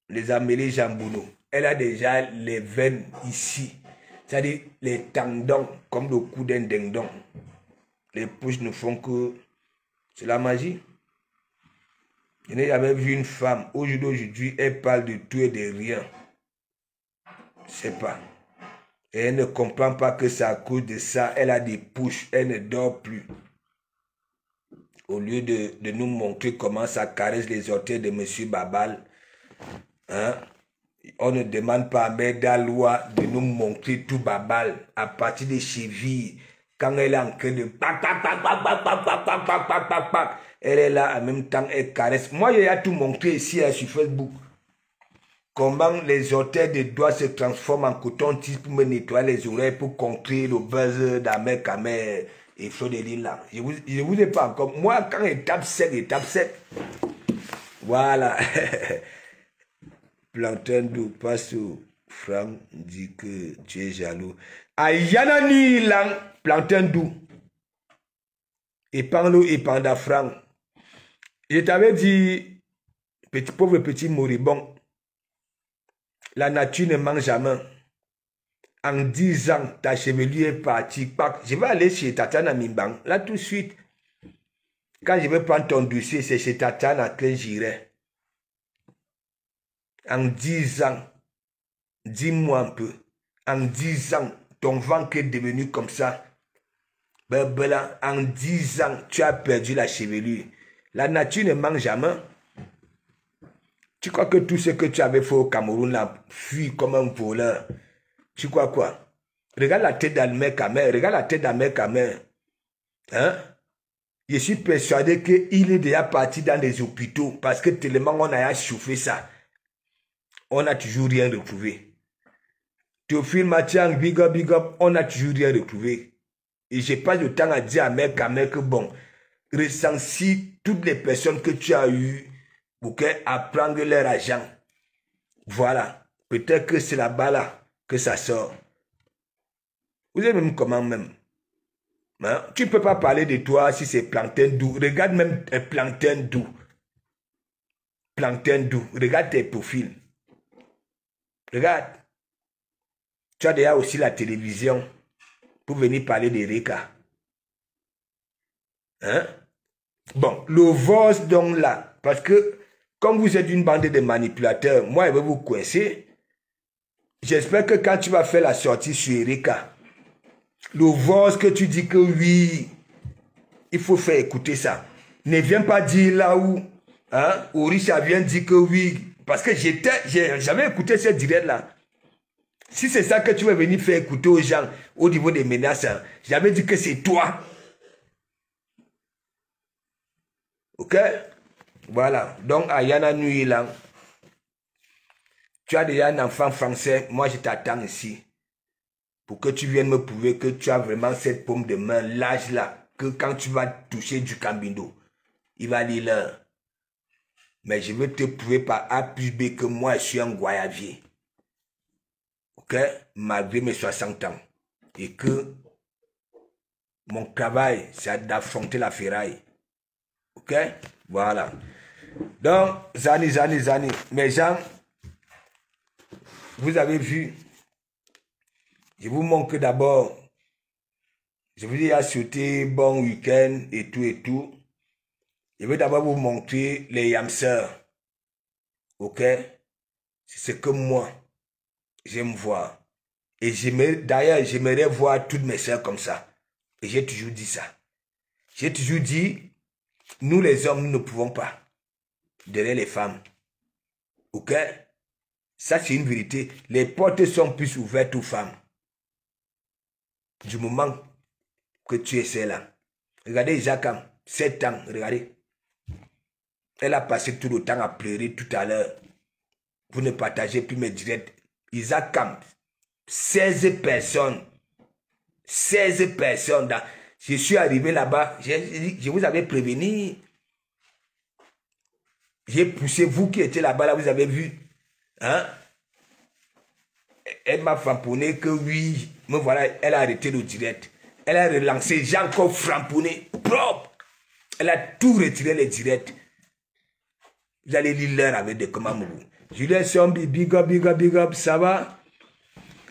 A: les Amélie Jambouno. Elle a déjà les veines ici. C'est-à-dire les tendons, comme le cou d'un dindon. Les pouces ne font que... C'est la magie. Je n'ai jamais vu une femme, aujourd'hui, elle parle de tout et de rien. Je sais pas. Et elle ne comprend pas que c'est à cause de ça, elle a des pouces, elle ne dort plus. Au lieu de nous montrer comment ça caresse les orteils de M. Babal, hein, on ne demande pas à Mère Daloua de nous montrer tout Babal à partir des chevilles. Quand elle est en train de... Elle est là en même temps, elle caresse. Moi, j'ai tout montré ici sur Facebook. Comment les orteils des doigts se transforment en coton-tige pour me nettoyer les oreilles, pour contrer le buzz d'Amer Kamer et Flo de Lille là. Je vous ai pas encore. Moi, quand étape 7, voilà. Plantain d'eau, passe au Franck dit que tu es jaloux. Ayana ni lang, plantain d'eau. Et parle et panda Franck. Je t'avais dit, petit pauvre petit moribond, la nature ne mange jamais. En 10 ans, ta chevelure est partie. Je vais aller chez Tatana Mimbang. Là, tout de suite, quand je vais prendre ton dossier, c'est chez Tatana que j'irai. En 10 ans, dis-moi un peu. En 10 ans, ton ventre est devenu comme ça. En 10 ans, tu as perdu la chevelure. La nature ne mange jamais. Tu crois que tout ce que tu avais fait au Cameroun là, fuit comme un voleur. Tu crois quoi? Regarde la tête d'Amer Kamer. Regarde la tête d'Amer Kamer. Hein? Je suis persuadé qu'il est déjà parti dans des hôpitaux parce que tellement on a chauffé ça. On n'a toujours rien retrouvé. Théophile Mathiang, big up, on n'a toujours rien retrouvé. Et je n'ai pas le temps à dire à Amer Kamer que bon, recensie toutes les personnes que tu as eues pour qu'elles prendre leur argent. Voilà. Peut-être que c'est là-bas là que ça sort. Vous avez même comment même. Hein? Tu ne peux pas parler de toi si c'est plantain doux. Regarde même plantain doux. Plantain doux. Regarde tes profils. Regarde. Tu as déjà aussi la télévision pour venir parler d'Erika. Hein? Bon, le voice donc là. Parce que comme vous êtes une bande de manipulateurs, moi je vais vous coincer. J'espère que quand tu vas faire la sortie sur Erika, le voice que tu dis que oui, il faut faire écouter ça. Ne viens pas dire là où, hein, Orisha vient dire que oui. Parce que j'avais écouté ce direct là. Si c'est ça que tu veux venir faire écouter aux gens au niveau des menaces, hein, j'avais dit que c'est toi. Ok? Voilà. Donc, Ayana Nui là, tu as déjà un enfant français. Moi, je t'attends ici. Pour que tu viennes me prouver que tu as vraiment cette paume de main, l'âge là, que quand tu vas toucher du cambindo, il va aller là. Mais je veux te prouver par A plus B que moi, je suis un goyavier. Ok? Malgré mes 60 ans. Et que mon travail, c'est d'affronter la ferraille. Ok? Voilà. Donc, Zani. Mes gens, vous avez vu, je vous montre d'abord, je vous dis à souhaiter bon week-end et tout. Je vais d'abord vous montrer les yamseurs. Ok? C'est ce que moi, j'aime voir. Et d'ailleurs, j'aimerais voir toutes mes soeurs comme ça. Et j'ai toujours dit ça. J'ai toujours dit, Nous les hommes, nous ne pouvons pas. Derrière les femmes. Ok? Ça, c'est une vérité. Les portes sont plus ouvertes aux femmes. Du moment que tu essaies là. Regardez Isakam, 7 ans, regardez. Elle a passé tout le temps à pleurer tout à l'heure. Vous ne partagez plus mes directs. Isakam, 16 personnes. 16 personnes. Je suis arrivé là-bas. Je vous avais prévenu. J'ai poussé vous qui étiez là-bas, là, vous avez vu. Hein? Elle m'a framponné que oui. Me voilà, elle a arrêté le direct. Elle a relancé, j'ai encore framponné. Propre. Elle a tout retiré les directs. Vous allez lire l'heure avec des commandes. Julien Sombi, big up, big up, big up, ça va?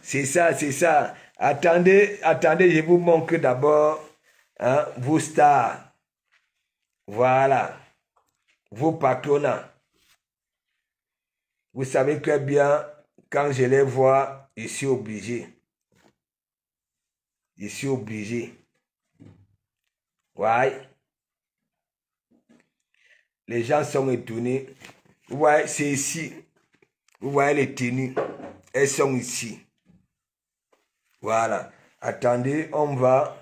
A: C'est ça, c'est ça. Attendez, attendez, je vous montre d'abord hein, vos stars. Voilà. Vos patronats. Vous savez très bien, quand je les vois, je suis obligé. Je suis obligé. Ouais. Les gens sont étonnés. Vous voyez, c'est ici. Vous voyez les tenues. Elles sont ici. Voilà. Attendez, on va...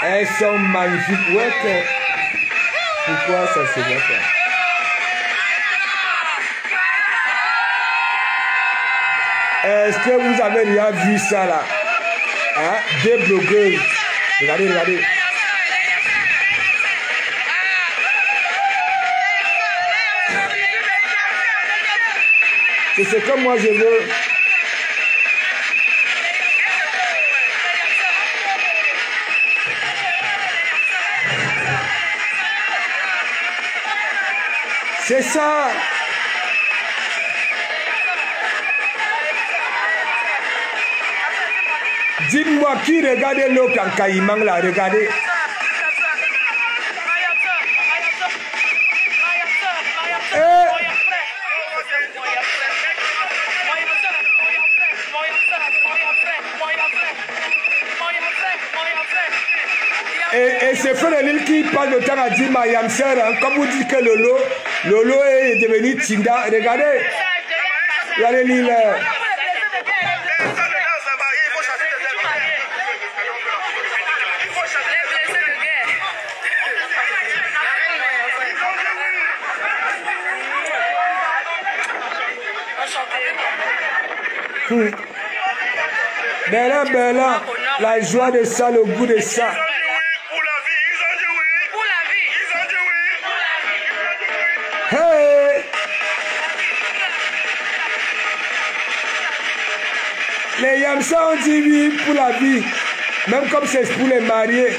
A: Elles sont magnifiques. Ouais, pourquoi ça se voit pas? Est-ce que vous avez déjà vu ça là? Hein? Des blogueuses. Regardez, regardez. C'est ce que moi je veux. C'est ça. Dites-moi qui regardait l'eau quand Caïman l'a regardé. Et c'est frère Lille qui passe le temps à dire ma yamser, hein, comme vous dites que Lolo est devenu Tinda. Regardez. Regardez Lille. Bella, bella, la joie de ça, le goût de ça. Hey! Les Yamsa ont dit oui pour la vie. Même comme c'est pour les mariés.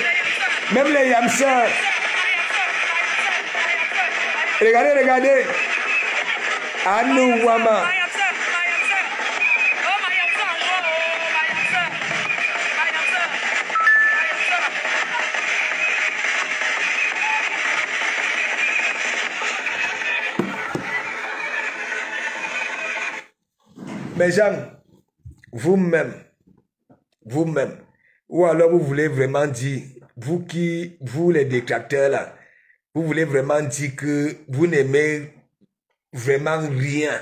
A: Même les Yamsa. Regardez, regardez. Anou Wama. Mais Jean, vous-même, ou alors vous voulez vraiment dire, vous les détracteurs là, vous voulez vraiment dire que vous n'aimez vraiment rien,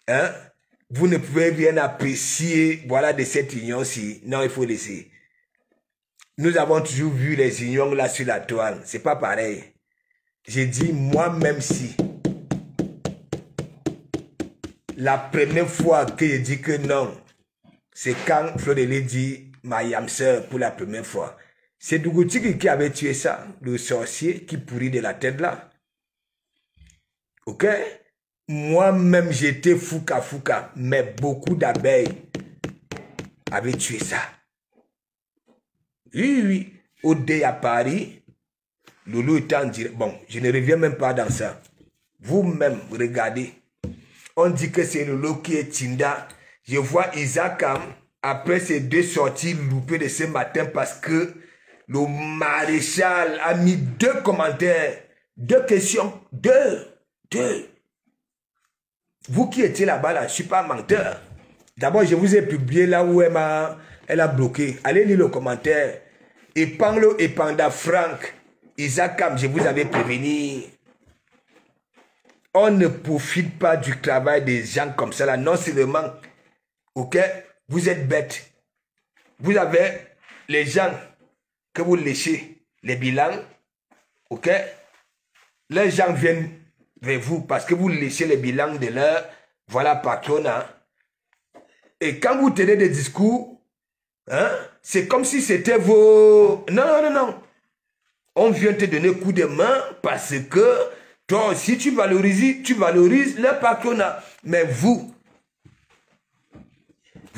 A: hein? Vous ne pouvez rien apprécier, voilà, de cette union-ci. Non, il faut laisser. Nous avons toujours vu les unions là sur la toile, c'est pas pareil. J'ai dit moi-même si. La première fois que je dis que non, c'est quand Flodélé dit ma yamseur pour la première fois. C'est Dougouti qui avait tué ça, le sorcier qui pourrit de la tête là. Ok? Moi-même j'étais fouka, mais beaucoup d'abeilles avaient tué ça. Oui, oui. Au dé à Paris, Loulou était en direct. Bon, je ne reviens même pas dans ça. Vous-même, regardez. On dit que c'est Lolo qui est Tinda. Je vois Isakam, après ces deux sorties loupées de ce matin parce que le maréchal a mis 2 commentaires Deux questions. Deux. Vous qui étiez là-bas, là, je ne suis pas menteur. D'abord, je vous ai publié là où elle a bloqué. Allez lire le commentaire. Et Panglo et Panda Franck, Isaac, je vous avais prévenu. On ne profite pas du travail des gens comme ça là. Non seulement, ok, vous êtes bêtes. Vous avez les gens que vous léchez les bilans, ok. Les gens viennent vers vous parce que vous léchez les bilans de leur, voilà, patronat. Et quand vous tenez des discours, hein, c'est comme si c'était vos... Non. On vient te donner coup de main parce que toi aussi tu valorises le patronat. Mais vous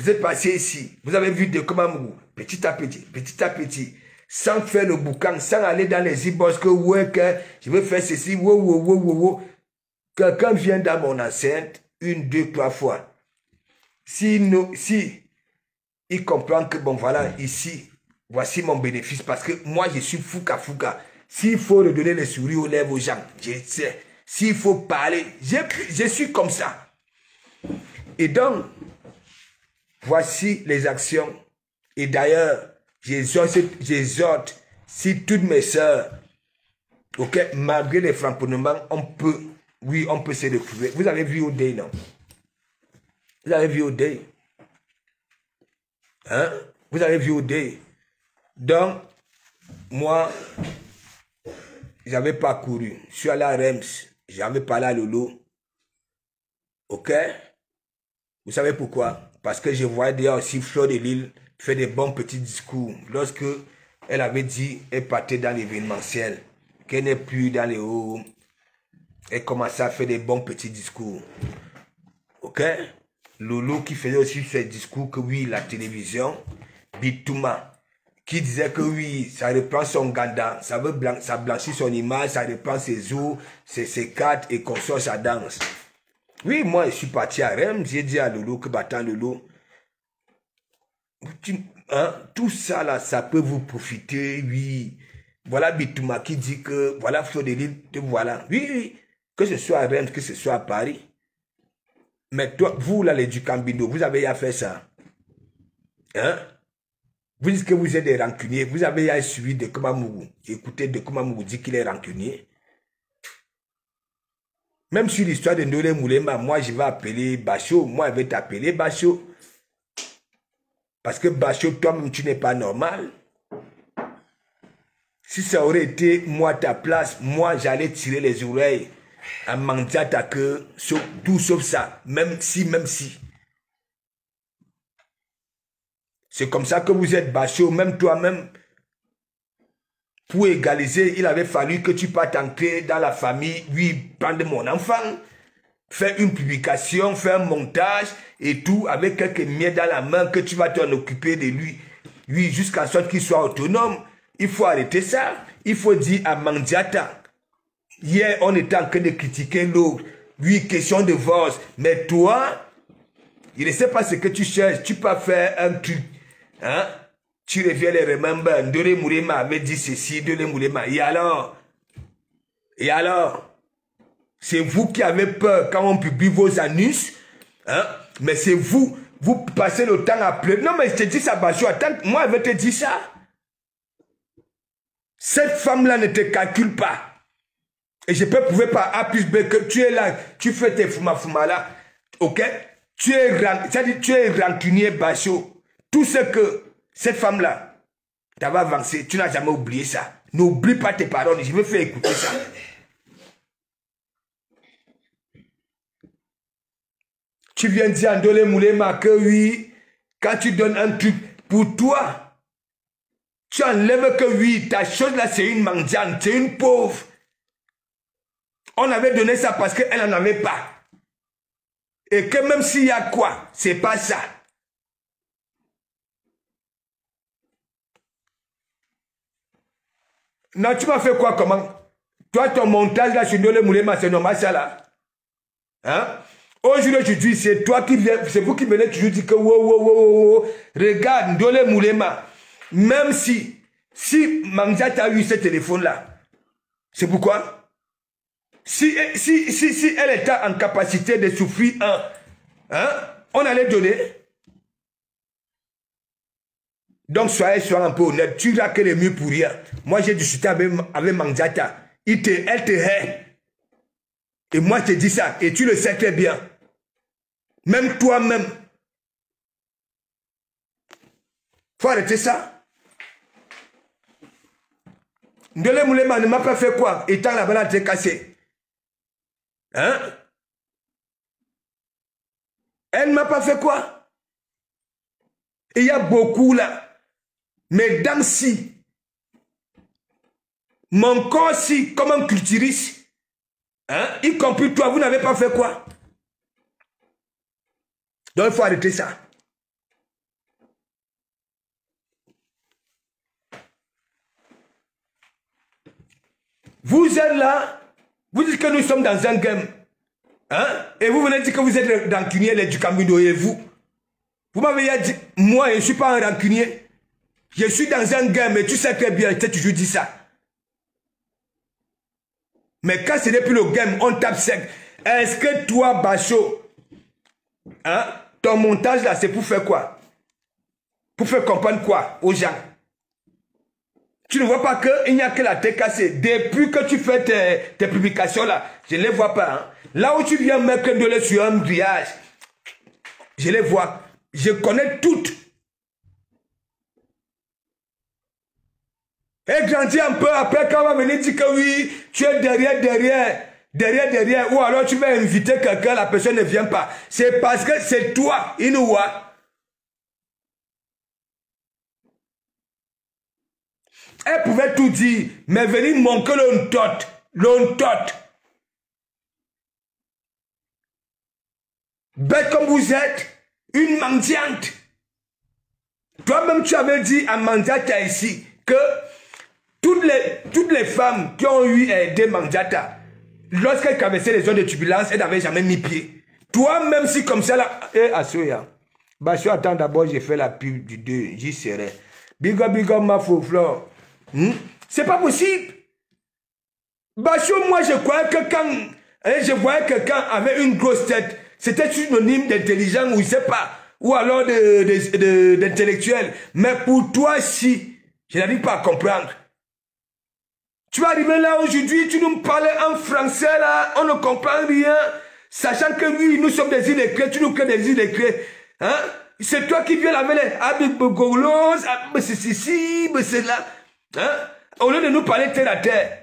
A: êtes passé ici, vous avez vu de comment petit à petit, sans faire le boucan, sans aller dans les e-boss que ouais, que je veux faire ceci, quelqu'un vient dans mon enceinte, 1, 2, 3 fois. Si il comprend que bon voilà, ici, voici mon bénéfice, parce que moi je suis fouka. S'il faut redonner les souris aux lèvres aux gens, je sais. S'il faut parler, je suis comme ça. Et donc, voici les actions. Et d'ailleurs, j'exhorte, si toutes mes sœurs, ok, malgré les framponnements, on peut se retrouver. Vous avez vu Odey, non? Vous avez vu Odey? Hein? Vous avez vu Odey? Donc, moi, j'avais pas couru. Je suis allé à Reims. J'avais parlé à Lolo. Ok? Vous savez pourquoi? Parce que je voyais déjà aussi Fleur de Lille faire des bons petits discours. Lorsque elle avait dit, elle partait dans l'événementiel, qu'elle n'est plus dans les hauts, elle commençait à faire des bons petits discours. Ok? Lolo qui faisait aussi ses discours que oui, la télévision, Bitouma, qui disait que oui, ça reprend son ganda, ça blanchit son image, ça reprend ses os, ses cartes et qu'on sort sa danse. Oui, moi, je suis parti à Reims, j'ai dit à Lolo que battant Lolo, tout ça là, ça peut vous profiter, oui. Voilà Bitouma qui dit que, voilà Fleur de Lille, voilà. Oui, que ce soit à Reims, que ce soit à Paris. Mais toi, vous là, les du Cambindo, vous avez à faire ça. Hein? Vous dites que vous êtes des rancuniers, vous avez à suivi de Kumamougou. Écoutez, de Kumamougou dit qu'il est rancunier. Même sur l'histoire de Ndolé Moulema, moi je vais appeler Bachot, moi je vais t'appeler Bachot. Parce que Bachot, toi-même tu n'es pas normal. Si ça aurait été moi ta place, moi j'allais tirer les oreilles à Mandiata que tout sauf ça, même si. C'est comme ça que vous êtes Bachot, même toi-même. Pour égaliser, il avait fallu que tu partes entrer dans la famille, lui, prendre mon enfant, faire une publication, faire un montage et tout, avec quelques miettes dans la main, que tu vas t'en occuper de lui. Lui, jusqu'à ce qu'il soit autonome. Il faut arrêter ça. Il faut dire à Mandiata. Hier, on était en train de critiquer l'autre. Lui, question de divorce. Mais toi, je ne sais pas ce que tu cherches. Tu peux faire un truc. Hein? Tu reviens les remember. Ndolé Moulema avait dit ceci, Ndolé Moulema. Et alors? C'est vous qui avez peur quand on publie vos anus. Hein? Mais c'est vous. Vous passez le temps à pleurer. Non, mais je te dis ça, Bachot. Attends, moi, je vais te dire ça. Cette femme-là ne te calcule pas. Et je peux prouver par A plus B que tu es là, tu fais tes fouma là. Ok? Tu es rancunier, Bachot. Tout ce que cette femme-là t'avait avancé, tu n'as jamais oublié ça. N'oublie pas tes paroles, je veux faire écouter ça. Tu viens dire à Ndolé Moulema que oui, quand tu donnes un truc pour toi, tu enlèves que oui, ta chose là c'est une mendiante, c'est une pauvre. On avait donné ça parce qu'elle n'en avait pas. Et que même s'il y a quoi, c'est pas ça. Non, tu m'as fait quoi, comment? Toi, ton montage là sur Ndolé Moulema, c'est normal ça là? Hein? Aujourd'hui, c'est toi qui viens, c'est vous qui venez toujours dire que wow. Regarde, Ndolé Moulema, même si Mandiata a eu ce téléphone là, c'est pourquoi? Si elle était en capacité de souffrir on allait donner. Donc sois un peu honnête. Tu n'as que les murs pour rien. Moi j'ai discuté avec Mandiata. Elle te hait. Et moi je te dis ça. Et tu le sais très bien. Même toi-même. Faut arrêter ça. Ndele Moulema ne m'a pas fait quoi? Étant la balade est cassée. Hein? Elle ne m'a pas fait quoi? Il y a beaucoup là. Mais dans si, mon corps si, comme un culturiste, y compris toi, vous n'avez pas fait quoi? Donc il faut arrêter ça. Vous êtes là, vous dites que nous sommes dans un game. Et vous venez dire que vous êtes rancunier du Camino et vous. Vous m'avez dit, moi je ne suis pas un rancunier. Je suis dans un game et tu sais très bien, je t'ai toujours dit ça. Mais quand ce n'est plus le game, on tape sec. Est-ce que toi, Bacho, ton montage là, c'est pour faire quoi? Pour faire comprendre quoi aux gens? Tu ne vois pas qu'il n'y a que la tête cassée. Depuis que tu fais tes publications là, je ne les vois pas. Là où tu viens mettre de l'eau sur un grillage, je les vois. Je connais toutes. Et grandis un peu après quand on va venir dire que oui, tu es derrière, ou alors tu vas inviter quelqu'un, la personne ne vient pas. C'est parce que c'est toi, Inouwa. Elle pouvait tout dire, mais venir manquer l'ontot. Bête comme vous êtes, une mendiante. Toi-même, tu avais dit à Mandiata ici que toutes les femmes qui ont eu des Mandiata, lorsqu'elles traversaient les zones de turbulence, elles n'avaient jamais mis pied. Toi-même, si comme ça, là, Assoya. Bacho, attends, d'abord, j'ai fait la pub du 2, j'y serai. Big up, ma faux flore. C'est pas possible. Bacho, moi, je croyais que quand je voyais quelqu'un avait une grosse tête, c'était synonyme d'intelligent ou je sais pas, ou alors d'intellectuel. Mais pour toi, si, je n'arrive pas à comprendre. Tu vas arriver là aujourd'hui, tu nous parlais en français là, on ne comprend rien, sachant que oui, nous sommes des illettrés, tu nous crées des illettrés. C'est toi qui viens avec les abigbogolos, c'est ceci, c'est là. Au lieu de nous parler terre à terre.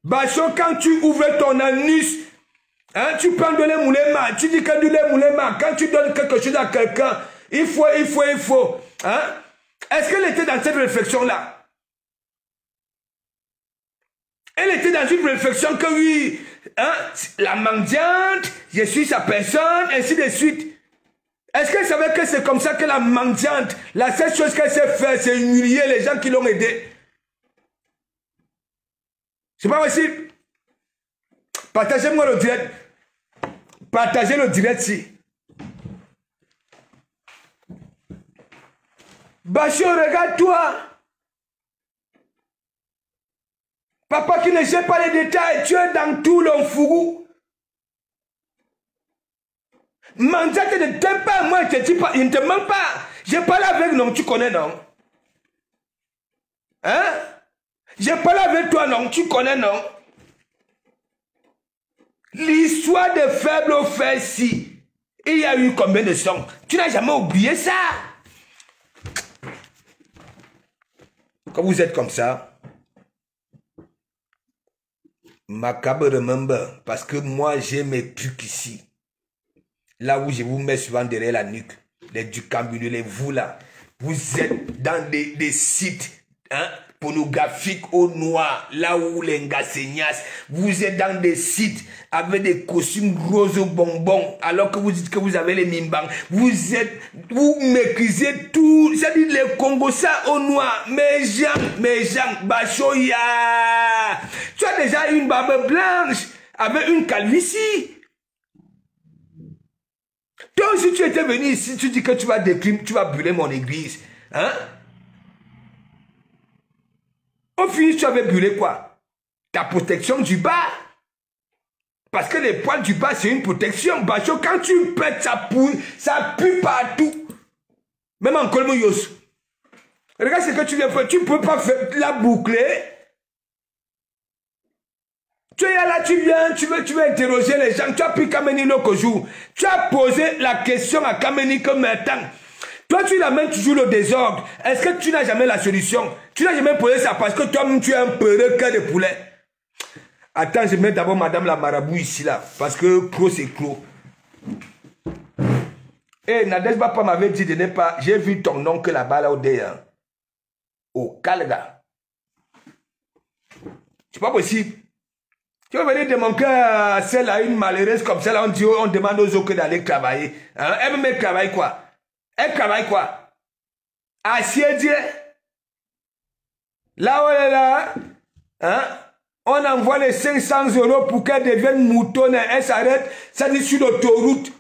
A: Bacho, quand tu ouvres ton anus, tu prends de lait moulema, tu dis que du lait moulema, quand tu donnes quelque chose à quelqu'un, il faut. Est-ce qu'elle était dans cette réflexion-là? Elle était dans une réflexion que oui, la mendiante, je suis sa personne, ainsi de suite. Est-ce qu'elle savait que c'est comme ça que la mendiante, la seule chose qu'elle sait faire, c'est humilier les gens qui l'ont aidé? C'est pas possible. Partagez-moi le direct. Partagez le direct si. Bacho, regarde-toi. Papa qui ne sait pas les détails, tu es dans tout l'enfourou. Mandiate ne t'aime pas, moi je te dis pas, il ne te manque pas. J'ai parlé avec non, tu connais non? J'ai parlé avec toi non, tu connais non? L'histoire de faible au fait si. Il y a eu combien de sons? Tu n'as jamais oublié ça? Quand vous êtes comme ça, macabre remember, parce que moi j'ai mes trucs ici. Là où je vous mets souvent derrière la nuque, les ducambulés, vous là, vous êtes dans des sites pornographiques au noir, là où les ngaseignas, vous êtes dans des sites avec des costumes roses bonbons, alors que vous dites que vous avez les mimbangs, vous maîtrisez tout, c'est-à-dire les Congos ça au noir, mes gens, Bachoya, tu as déjà une barbe blanche, avec une calvitie. Toi aussi tu étais venu ici, tu dis que tu vas décrire, tu vas brûler mon église. Au finish, tu avais brûlé quoi? Ta protection du bas. Parce que les poils du bas, c'est une protection. Bacho, quand tu pètes, ça pue partout. Même en Kolmoyos. Regarde ce que tu viens faire. Tu ne peux pas faire la boucler. Tu es là, tu viens, tu veux interroger les gens. Tu as pris Kameni l'autre jour. Tu as posé la question à Kameni comme maintenant. Toi, tu l'amènes toujours le désordre. Est-ce que tu n'as jamais la solution? Tu n'as jamais posé ça parce que toi-même, tu es un peureux cœur de poulet. Attends, je mets d'abord Madame la Marabout ici, là. Parce que clos, c'est clos. Et Nadège Papa m'avait dit de ne pas... J'ai vu ton oncle là-bas, là, au Kalga. C'est pas possible. Tu vas venir demander à celle à une malheureuse comme ça, là, on demande aux autres d'aller travailler. Hein? Elle me travaille quoi? Elle travaille quoi? Assieds. Là où elle est là, hein? On envoie les 500 € pour qu'elle devienne moutonne. Elle s'arrête, ça dit sur l'autoroute.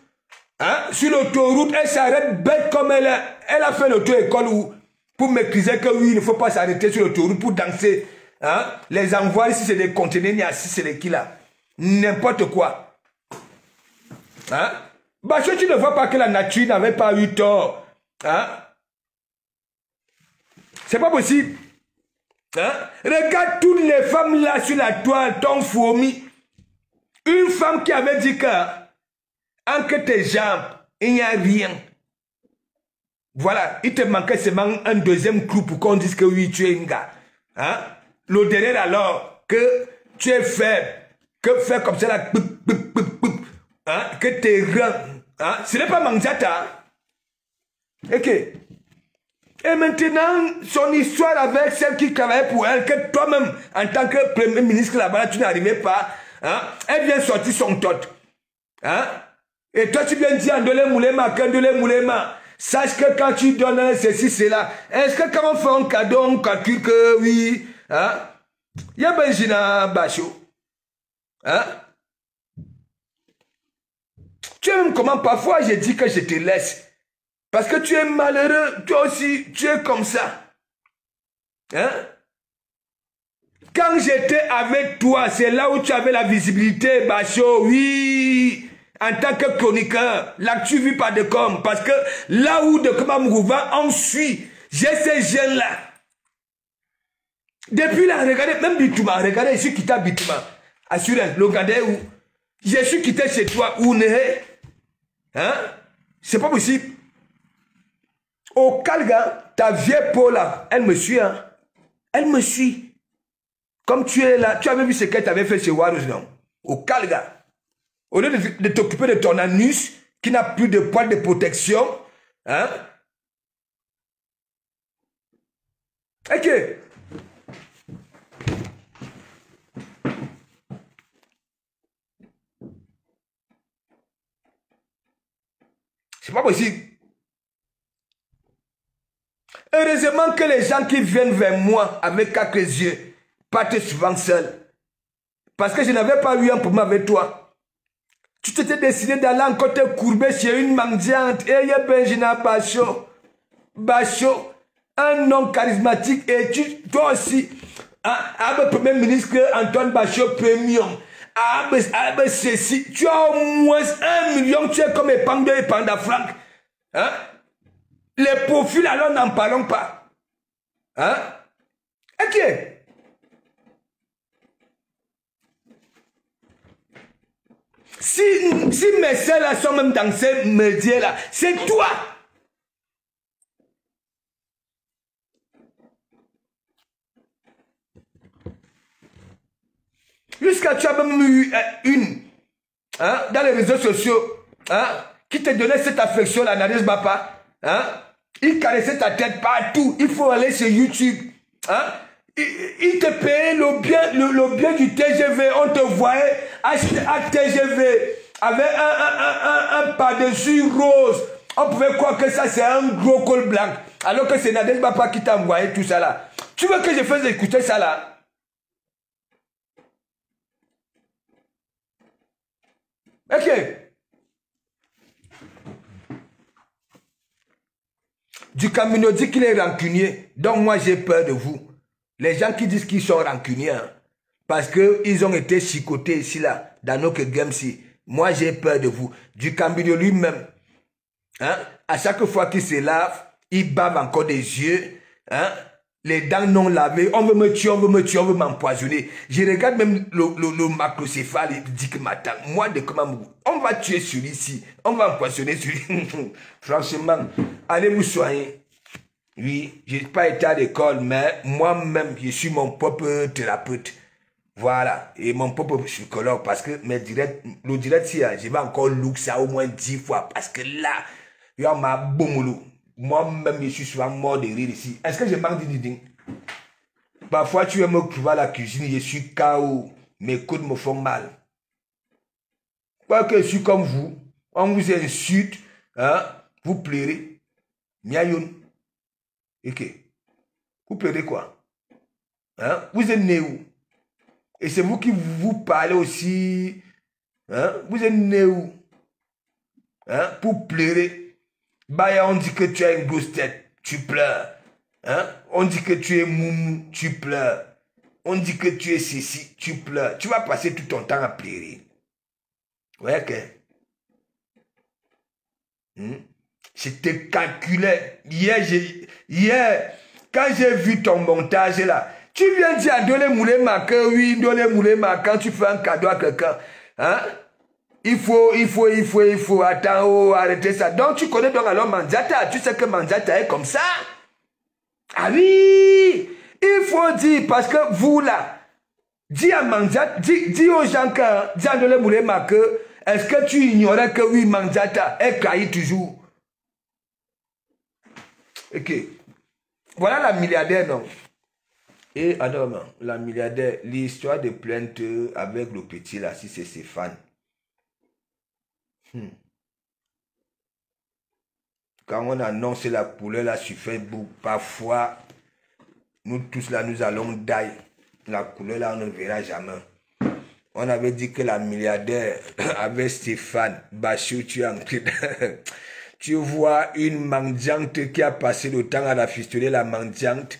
A: Hein? Sur l'autoroute, elle s'arrête bête comme elle est. Elle a fait l'auto-école pour maîtriser que oui, il ne faut pas s'arrêter sur l'autoroute pour danser. Hein? Les envois ici, c'est des conteneurs, il y a 6, c'est les qui là. N'importe quoi. Hein? Bah, si tu ne vois pas que la nature n'avait pas eu tort. Hein? C'est pas possible. Hein? Regarde toutes les femmes là sur la toile, ton fourmi. Une femme qui avait dit que entre tes jambes, il n'y a rien. Voilà, il te manquait seulement un deuxième clou pour qu'on dise que oui, tu es un gars. Hein? Le derrière alors, que tu es faible, que faire comme ça là, hein? Que tes reins, hein? Ce n'est pas Manzata. Ok. Et maintenant, son histoire avec celle qui travaillait pour elle, que toi-même, en tant que premier ministre là-bas, tu n'arrivais pas, hein? Elle vient sortir son tot. Hein? Et toi, tu viens dire, Andolé Moulema, Kandolé Moulema. Sache que quand tu donnes ceci, cela, est-ce que quand on fait un cadeau, on calcule que oui, hein? Il y a Benjina Bacho. Hein? Tu aimes comment parfois je dis que je te laisse. Parce que tu es malheureux, toi aussi, tu es comme ça. Hein? Quand j'étais avec toi, c'est là où tu avais la visibilité, Bacho, oui. En tant que chroniqueur, là tu vis pas de com. Parce que là où de Kamamourouva, on suit. J'ai ces jeunes-là. Depuis là, regardez, même Bitouma, regardez, je suis quitté à Bitouma. Assurez, regardez où. Je suis quitté chez toi, où n'est. Hein? C'est pas possible. Au Kalga, ta vieille peau là, elle me suit, hein? Elle me suit. Comme tu es là, tu avais vu ce qu'elle t'avait fait chez Warous, non? Au Kalga. Au lieu de t'occuper de ton anus, qui n'a plus de poils de protection, hein? Ok. C'est pas possible. Heureusement que les gens qui viennent vers moi avec 4 yeux partent souvent seuls. Parce que je n'avais pas eu un problème avec toi. Tu t'étais décidé d'aller en côté courbé chez une mendiante. Et il y a Benjina Bacho. Bacho, un homme charismatique. Et toi aussi, avec le Premier ministre Antoine Bacho Premium. Avec ceci, tu as au moins 1 million. Tu es comme Epanda et Panda Frank. Hein? Les profils, alors n'en parlons pas. Hein? Ok. Si mes soeurs là sont même dans ces médias là, c'est toi. Jusqu'à tu as même eu une, hein, dans les réseaux sociaux, hein, qui te donnait cette affection là, Nadège Bapa, hein, il caressait ta tête partout. Il faut aller sur YouTube, hein. Il te payait le bien du TGV. On te voyait acheter un TGV avec un par-dessus rose. On pouvait croire que ça c'est un gros col blanc. Alors que c'est Nadège Bapa qui t'a envoyé tout ça là. Tu veux que je fasse écouter ça là? Ok. Du Camino dit qu'il est rancunier. Donc moi j'ai peur de vous. Les gens qui disent qu'ils sont rancuniers, hein, parce qu'ils ont été chicotés ici, là, dans notre game-ci. Moi, j'ai peur de vous. Du Cambio lui-même, hein, à chaque fois qu'il se lave, il bave encore des yeux, hein, les dents non lavées, on veut me tuer, on veut me tuer, on veut m'empoisonner. Je regarde même le macrocéphale, il dit que m'attend. Moi, de comment on va tuer celui-ci, on va empoisonner celui-ci. Franchement, allez vous soigner. Oui, je n'ai pas été à l'école, mais moi-même, je suis mon propre thérapeute. Voilà, et mon propre psychologue, parce que le direct, si, je vais encore look ça au moins 10 fois, parce que là, il y a ma bomolo. Moi-même, je suis souvent mort de rire ici. Est-ce que je manque d'idées? Parfois, tu veux me trouver à la cuisine, je suis KO, mes coudes me font mal. Quoi que je suis comme vous, on vous insulte, hein, vous pleurez. Miayoun. Ok. Vous pleurez quoi? Hein? Vous êtes né où? Et c'est vous qui vous parlez aussi. Hein? Vous êtes né où? Hein? Pour pleurer. Bah, on dit que tu as une grosse tête, tu pleures. Hein? On dit que tu es moumou, tu pleures. On dit que tu es ceci, tu pleures. Tu vas passer tout ton temps à pleurer. Ouais, que. Je te calculais. Hier, quand j'ai vu ton montage là, tu viens dire à Ndolé Moulé Maka, oui, Ndolé Moulé Maka, quand tu fais un cadeau à quelqu'un, hein? Il faut, attends, oh, arrêtez ça. Donc, tu connais donc alors Mandiata. Tu sais que Mandiata est comme ça. Ah oui, il faut dire, parce que vous là, dis à Mandiata, dis aux gens que, dis à Ndolé Moulé Maka, est-ce que tu ignorais que oui, Mandiata est caillé toujours? Ok. Voilà la milliardaire, non? Et alors, la milliardaire, l'histoire de plainte avec le petit là, si c'est Stéphane. Quand on annonce la couleur là sur Facebook, parfois, nous tous là, nous allons die. La couleur là, on ne verra jamais. On avait dit que la milliardaire avec Stéphane Bachou, tu vois une mendiante qui a passé le temps à la fistuler, la mendiante.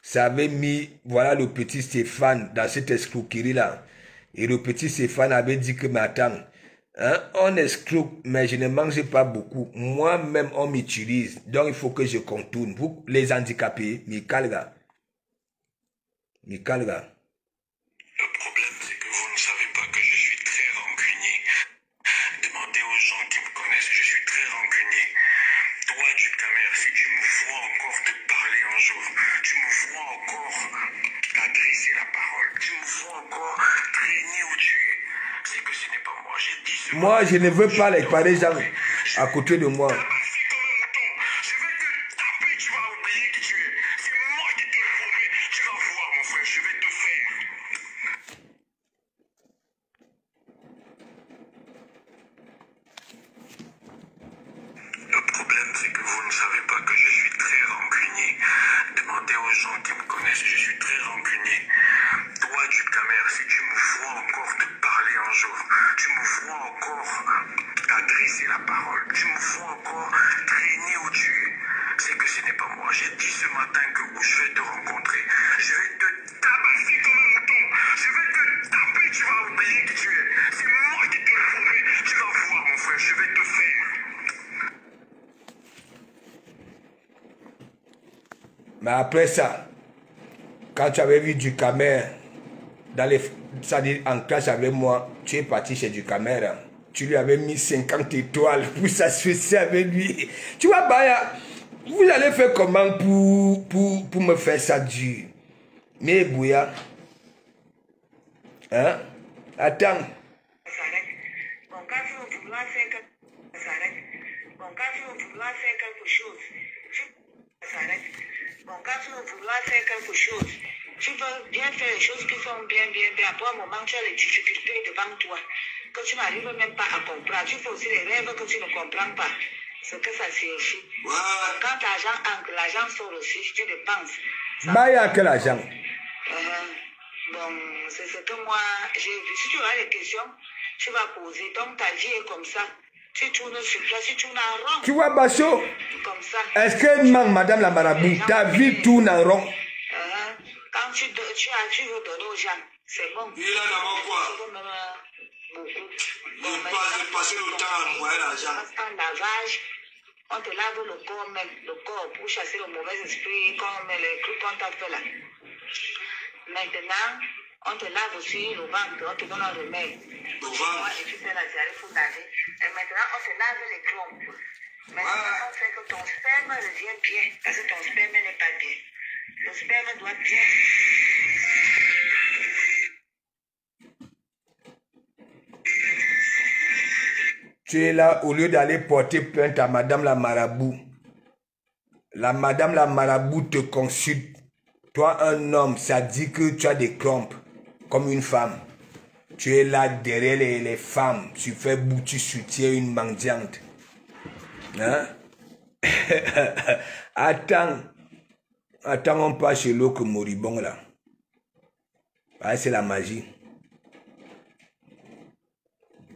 A: Ça avait mis, voilà le petit Stéphane dans cette escroquerie là. Et le petit Stéphane avait dit que, mais attends, hein, on escroque, mais je ne mange pas beaucoup. Moi-même, on m'utilise. Donc, il faut que je contourne. Vous, les handicapés, Mikalga. Mikalga.
B: Le problème, c'est que vous ne savez pas que je suis très rancunier. Demandez aux gens qui me connaissent, je suis très rancunier. Toi, du Camer, si tu me vois encore te parler un jour, tu me vois encore t'adresser la parole, tu me vois encore traîner où tu es, c'est que ce n'est pas moi. J'ai dit ce
A: moi, je ne veux pas les parler gens à côté de moi.
B: Je vais te taper, tu vas oublier qui tu es. C'est moi qui t'ai prouvé. Tu vas voir, mon frère, je vais te faire. Le problème, c'est que vous ne savez pas que je suis très rancunier. Demandez aux gens qui me connaissent, je suis très rancunier. Toi, du Camer, si tu me vois encore te parler un jour, tu me vois encore t'adresser la parole, tu me vois encore traîner où tu es, c'est que ce n'est pas moi. J'ai dit ce matin que où je vais te rencontrer, je vais te tabasser comme un mouton, je vais te taper, tu vas oublier qui tu es. C'est moi qui t'ai prouvé, tu vas voir, mon frère, je vais te faire.
A: Mais après ça, quand tu avais vu du Camer, en classe avec moi, tu es parti chez du Camer, hein. Tu lui avais mis 50 étoiles pour s'associer avec lui. Tu vois, Baya, vous allez faire comment pour me faire ça dur? Mais Bouya, hein? Attends.
C: Quand tu veux vouloir faire quelque chose, tu veux bien faire les choses qui sont bien. Après un moment, tu as les difficultés devant toi, que tu n'arrives même pas à comprendre. Tu fais aussi les rêves que tu ne comprends pas. Ce que ça signifie. Quand l'argent entre, l'argent sort aussi, tu dépenses.
A: Bah, il y a quel argent?
C: Bon, c'est ce que moi j'ai vu. Si tu as des questions, tu vas poser. Donc ta vie est comme ça. Tu tournes sur place, tu tournes en rond.
A: Tu vois, Bacho?
C: Comme ça.
A: Est-ce que, madame la marabout, ta vie tourne en rond?
C: Quand quand tu veux donner aux gens, c'est bon.
B: Il a d'abord quoi?
C: Beaucoup.
B: Il passe le temps à envoyer l'argent.
C: En lavage, on te lave le corps, même le corps pour chasser le mauvais esprit, comme les trucs qu'on t'a fait là. Maintenant, on te lave aussi le ventre, on te donne un remède.
B: Le ventre.
C: Et tu fais la diarrhée pour laver. Et maintenant, on te lave les trompes. Maintenant, on fait que ton sperme revient bien, parce que ton sperme n'est pas bien. Le sperme doit bien.
A: Tu es là, au lieu d'aller porter plainte à Madame la Marabout. Madame la Marabout te consulte. Toi, un homme, ça dit que tu as des crampes, comme une femme. Tu es là derrière les femmes. Tu fais bout, tu soutiens une mendiante. Hein? Attends, on passe chez l'autre moribond là. Ah, c'est la magie.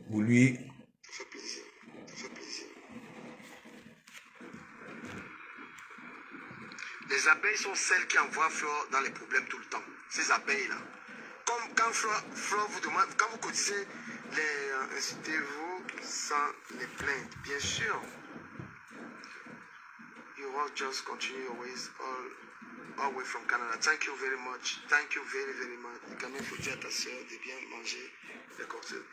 A: Pour lui.
B: Ça fait plaisir. Ça fait plaisir. Les abeilles sont celles qui envoient Flore dans les problèmes tout le temps. Ces abeilles-là. Comme quand Flore vous demande, quand vous cotisez, incitez-vous sans les plaintes. Bien sûr. You will just continue your ways all way from Canada. Thank you very much. Thank you very, very much. Quand même, il faut dire à ta soeur de bien manger les cocktails.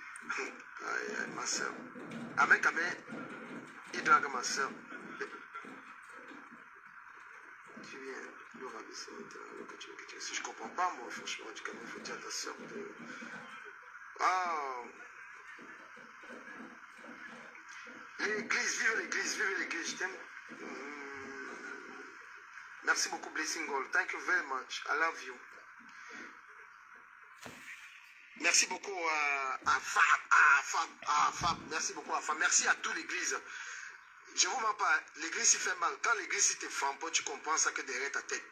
B: Ma soeur. Amen, quand même, il drague ma soeur. Tu viens, le rabaisser maintenant, le que tu veux. Si je comprends pas, moi, franchement, quand même, il faut dire à ta soeur de. Oh. L'église, vive l'église, je t'aime. Merci beaucoup, Blessing Gold. Thank you very much. I love you. Merci beaucoup à Fab. Merci beaucoup à Fab. Merci à toute l'église. Je vous mens pas, l'église il fait mal. Quand l'église te framponne, tu comprends ça que derrière ta tête.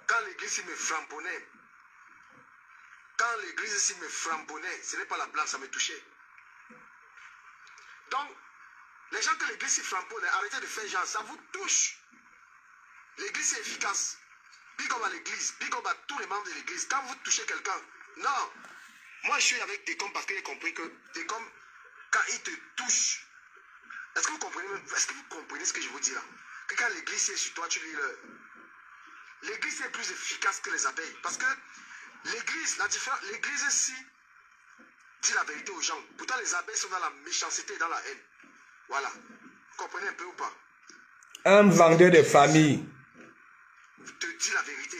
B: Quand l'église me framponnait, ce n'est pas la blague, ça me touchait. Donc, les gens que l'église framponne, arrêtez de faire genre, ça vous touche. L'église est efficace. Big up à l'église, big up à tous les membres de l'église. Quand vous touchez quelqu'un, non. Moi, je suis avec Técom parce que j'ai compris que Técom, quand il te touche, est-ce que vous comprenez ce que je vous dis là? Que quand l'église est sur toi, tu lis le... L'église est plus efficace que les abeilles. Parce que l'église, l'église ici dit la vérité aux gens. Pourtant, les abeilles sont dans la méchanceté et dans la haine. Voilà. Vous comprenez un peu ou pas?
A: Un vendeur de famille.
B: Te dit la vérité.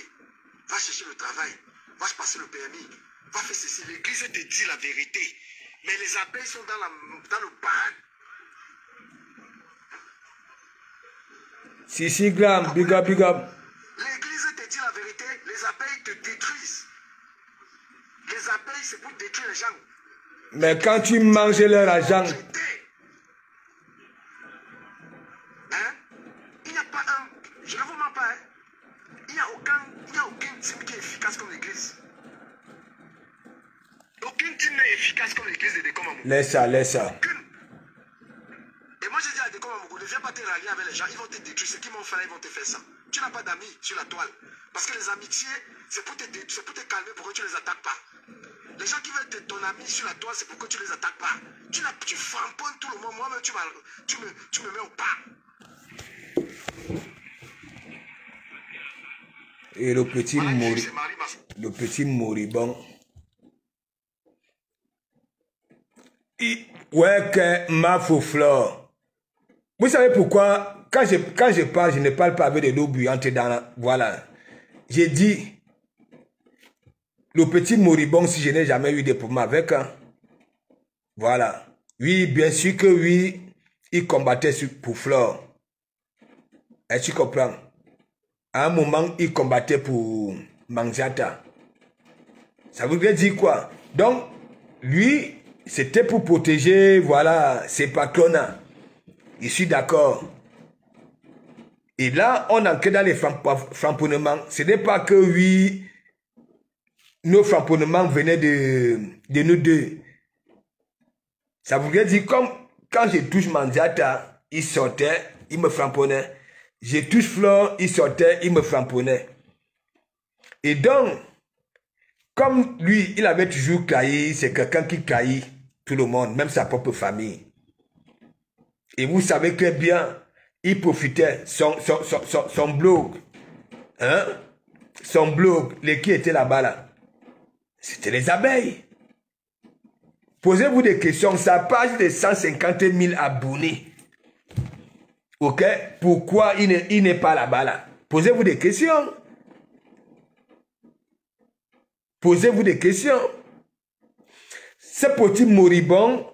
B: Va chercher le travail. Va passer le permis. Va faire ceci. L'église te dit la vérité. Mais les abeilles sont dans le bag.
A: Si, Glam, big up.
B: L'église te dit la vérité. Les abeilles te détruisent. Les abeilles, c'est pour détruire les gens.
A: Mais quand tu manges leur argent...
B: Il n'y a pas un... Je ne vous mens pas. Il n'y a aucun team qui est efficace comme l'église. Aucune team n'est efficace comme l'église de Décom Amougou.
A: Laisse ça.
B: Aucune. Et moi, je dis à Décom Amougou, ne viens pas te rallier avec les gens. Ils vont te détruire. Ce qu'ils m'ont fait là, ils vont te faire ça. Tu n'as pas d'amis sur la toile. Parce que les amitiés, c'est pour te calmer pour que tu ne les attaques pas. Les gens qui veulent être ton ami sur la toile, c'est pour que tu ne les attaques pas. Tu framponnes tout le monde. Moi-même, tu me mets au pas.
A: Et le petit moribond. Ouais, que ma faux flore. Vous savez pourquoi, quand je parle, je ne parle pas avec de l'eau bouillante dans la... Voilà. J'ai dit, le petit moribond, si je n'ai jamais eu de problème avec, hein. Voilà. Oui, bien sûr que oui, il combattait pour Flore. Est-ce que tu comprends? À un moment, il combattait pour Mangiata. Ça voudrait dire quoi? Donc, lui, c'était pour protéger, voilà, ses patrons. Je suis d'accord. Et là, on entre dans les framponnements. Ce n'est pas que oui, nos framponnements venaient de nous deux. Ça voudrait dire comme quand je touche Mangiata, il sortait, il me framponnait. Je touche Flore, il sortait, il me framponnait. Et donc, Comme lui, il avait toujours trahi, c'est quelqu'un qui trahit tout le monde, même sa propre famille. Et vous savez très bien, il profitait, son blog, hein, son blog, les qui étaient là-bas là, c'était les abeilles. Posez-vous des questions, sa page de 150 000 abonnés, ok, pourquoi il n'est pas là-bas là? Posez-vous des questions. Posez-vous des questions. Ce petit moribond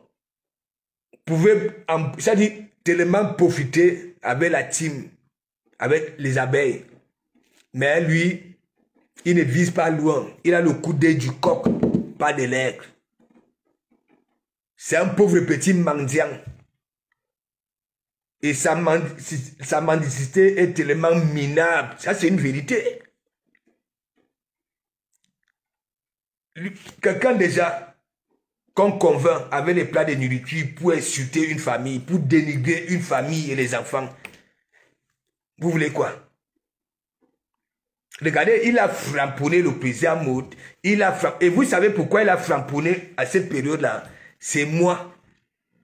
A: pouvait, c'est-à-dire, tellement profiter avec la team, avec les abeilles. Mais lui, il ne vise pas loin. Il a le coup d'œil du coq, pas de l'aigle. C'est un pauvre petit mendiant. Et sa mendicité est tellement minable. Ça, c'est une vérité. Quelqu'un déjà qu'on convainc avec les plats de nourriture pour insulter une famille, pour dénigrer une famille et les enfants. Vous voulez quoi? Regardez, il a framponné le président Maud. Et vous savez pourquoi il a framponné à cette période-là? C'est moi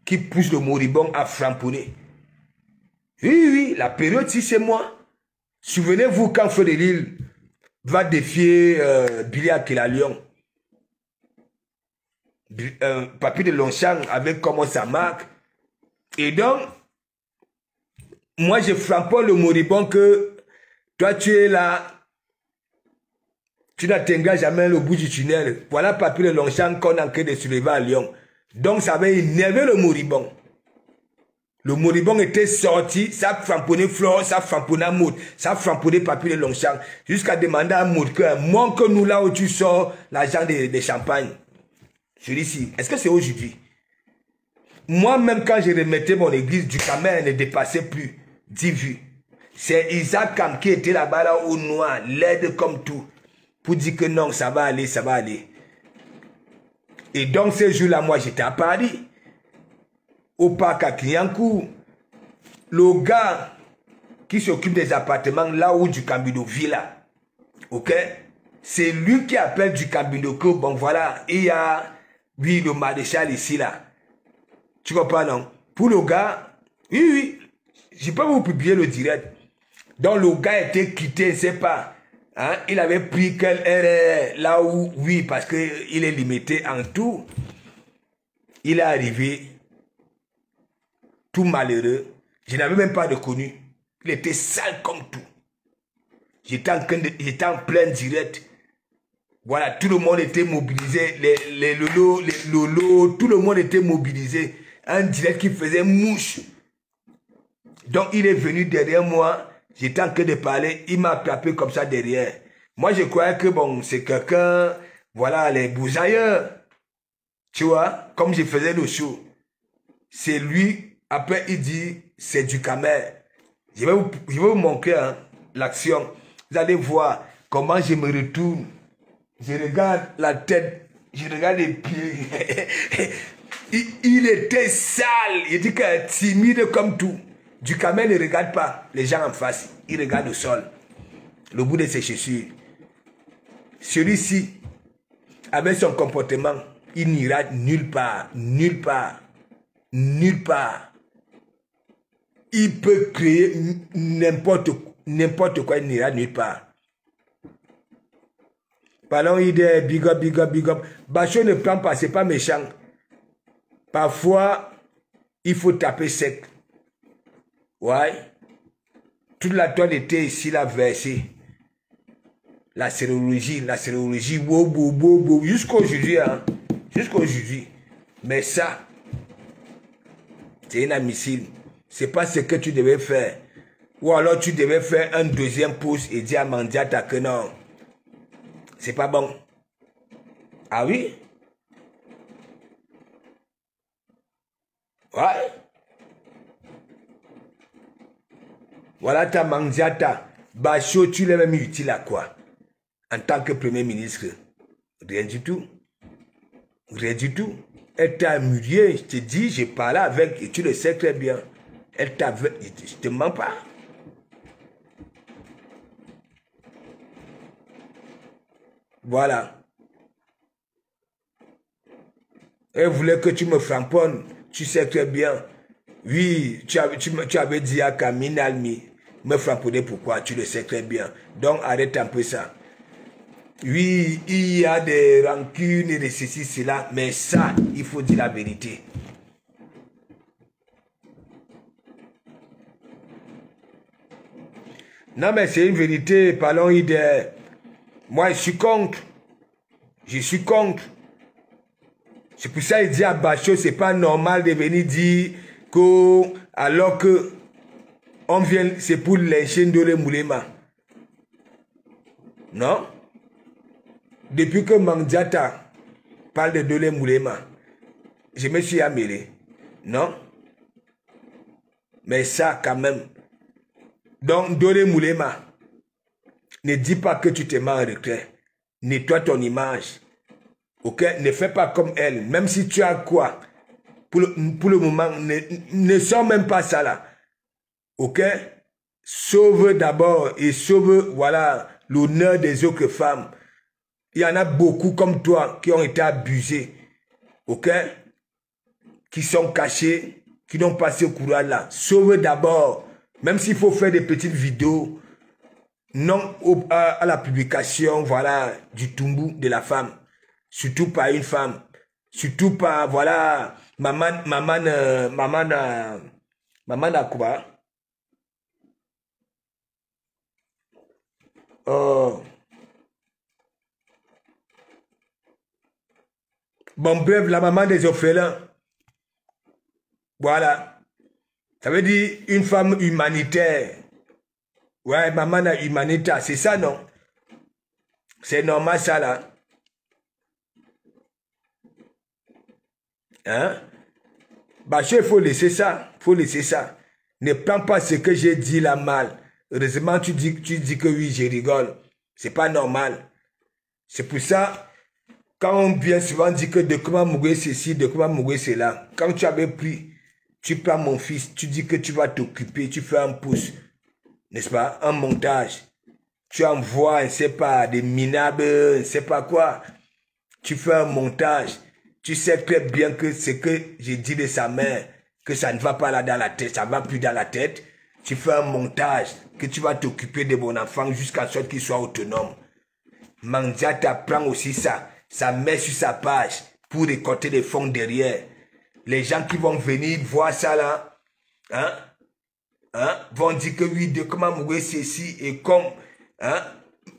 A: qui pousse le moribond à framponner. Oui, la période, si c'est moi. Souvenez-vous quand Feu de Lille va défier Billy Akela-Lyon. Papy de Longchamp avec comment ça marque. Et donc, moi je framponne le moribond que toi tu es là. Tu n'atteindras jamais le bout du tunnel. Voilà Papy de Longchamp qu'on a en train de soulever à Lyon. Donc ça avait énervé le moribond. Le moribond était sorti, ça frapponnait Flore, ça frapponnait Maud, ça frapponnait Papy de Longchamp. Jusqu'à demander à Maud que montre-nous là où tu sors l'argent des champagnes. Celui-ci, est-ce que c'est aujourd'hui? Moi-même, quand je remettais mon église, du Camer ne dépassait plus 10 vues. C'est Isaac Kam qui était là-bas, là, au noir, laide comme tout, pour dire que non, ça va aller, ça va aller. Et donc, ces jours-là, moi, j'étais à Paris, au parc à Clignancourt. Le gars qui s'occupe des appartements, là où du Camino Villa, ok? C'est lui qui appelle du Camino que, bon, voilà, il y a... Oui, le maréchal ici, là. Tu comprends, non? Pour le gars, oui, je peux vous publier le direct. Donc, le gars était quitté, je ne sais pas. Hein? Il avait pris quel RR, là où, oui, parce qu'il est limité en tout. Il est arrivé, tout malheureux. Je n'avais même pas reconnu. Il était sale comme tout. J'étais en plein direct. Voilà, tout le monde était mobilisé, les lolos, tout le monde était mobilisé. Un direct qui faisait mouche. Donc il est venu derrière moi, j'étais en train de parler, il m'a attrapé comme ça derrière. Moi je croyais que bon, c'est quelqu'un, voilà, les bousailleurs. Tu vois, comme je faisais le show. C'est lui, après il dit, c'est du Camer. Je vais vous montrer hein, l'action. Vous allez voir comment je me retourne. Je regarde la tête, je regarde les pieds. il était sale. Il dit que timide comme tout. Du Camer ne regarde pas les gens en face. Il regarde le sol. Le bout de ses chaussures. Celui-ci, avec son comportement, il n'ira nulle part. Nulle part. Nulle part. Il peut créer n'importe quoi. Il n'ira nulle part. Parlons idée, big up, big up, big up. Bachot ne prend pas, c'est pas méchant. Parfois, il faut taper sec. Ouais. Toute la toile était ici, là, versée. La sérologie, wow, jusqu'aujourd'hui, hein. Jusqu'aujourd'hui. Mais ça, c'est inadmissible. C'est pas ce que tu devais faire. Ou alors tu devais faire un deuxième pouce et dire à Mandiata que non. C'est pas bon. Ah oui? Ouais. Voilà ta Mandiata. Bachot, tu l'as même utile à quoi? En tant que Premier ministre? Rien du tout. Rien du tout. Elle t'a humilié, je te dis, j'ai parlé avec, et tu le sais très bien. Elle t'a... Je te mens pas. Voilà. Elle voulait que tu me framponnes. Tu sais très bien. Oui, tu avais dit à Camille Almi, me framponner pourquoi, tu le sais très bien. Donc arrête un peu ça. Oui, il y a des rancunes et des ceci, cela, mais ça, il faut dire la vérité. Non, mais c'est une vérité, parlons idée. Moi, je suis contre. Je suis contre. C'est pour ça qu'il dit à Bachot, c'est pas normal de venir dire que, alors que on vient, c'est pour lyncher Ndolé Moulema. Non? Depuis que Mandiata parle de Ndolé Moulema, je me suis amélioré. Non? Mais ça, quand même. Donc, Ndolé Moulema, ne dis pas que tu te mets en retrait. Nettoie ton image. Ok? Ne fais pas comme elle. Même si tu as quoi, pour le moment, ne sors même pas ça là. Ok? Sauve d'abord et sauve, voilà, l'honneur des autres femmes. Il y en a beaucoup comme toi qui ont été abusés. Ok? Qui sont cachés, qui n'ont pas ce courage là. Sauve d'abord. Même s'il faut faire des petites vidéos, non à la publication, voilà, du tumbu de la femme. Surtout pas une femme. Surtout pas, voilà, maman Akuba. Oh. Bon, bref, la maman des orphelins. Voilà. Ça veut dire une femme humanitaire. Ouais, maman a humanitaire, c'est ça, non? C'est normal, ça, là. Hein? Bachot, il faut laisser ça. Il faut laisser ça. Ne prends pas ce que j'ai dit là mal. Heureusement, tu dis que oui, je rigole. C'est pas normal. C'est pour ça, quand on vient souvent dire que de comment mourir ceci, de comment mourir cela. Quand tu avais pris, tu prends mon fils, tu dis que tu vas t'occuper, tu fais un pouce. N'est-ce pas? Un montage. Tu envoies, je ne sais pas, des minables, je ne sais pas quoi. Tu fais un montage. Tu sais très bien que ce que j'ai dit de sa mère, que ça ne va pas là dans la tête, ça ne va plus dans la tête. Tu fais un montage, que tu vas t'occuper de mon enfant jusqu'à ce qu'il soit autonome. Mandiata prend aussi ça. Ça met sur sa page pour récolter les fonds derrière. Les gens qui vont venir voir ça là, vont dire que oui, de comment mourir ceci et comme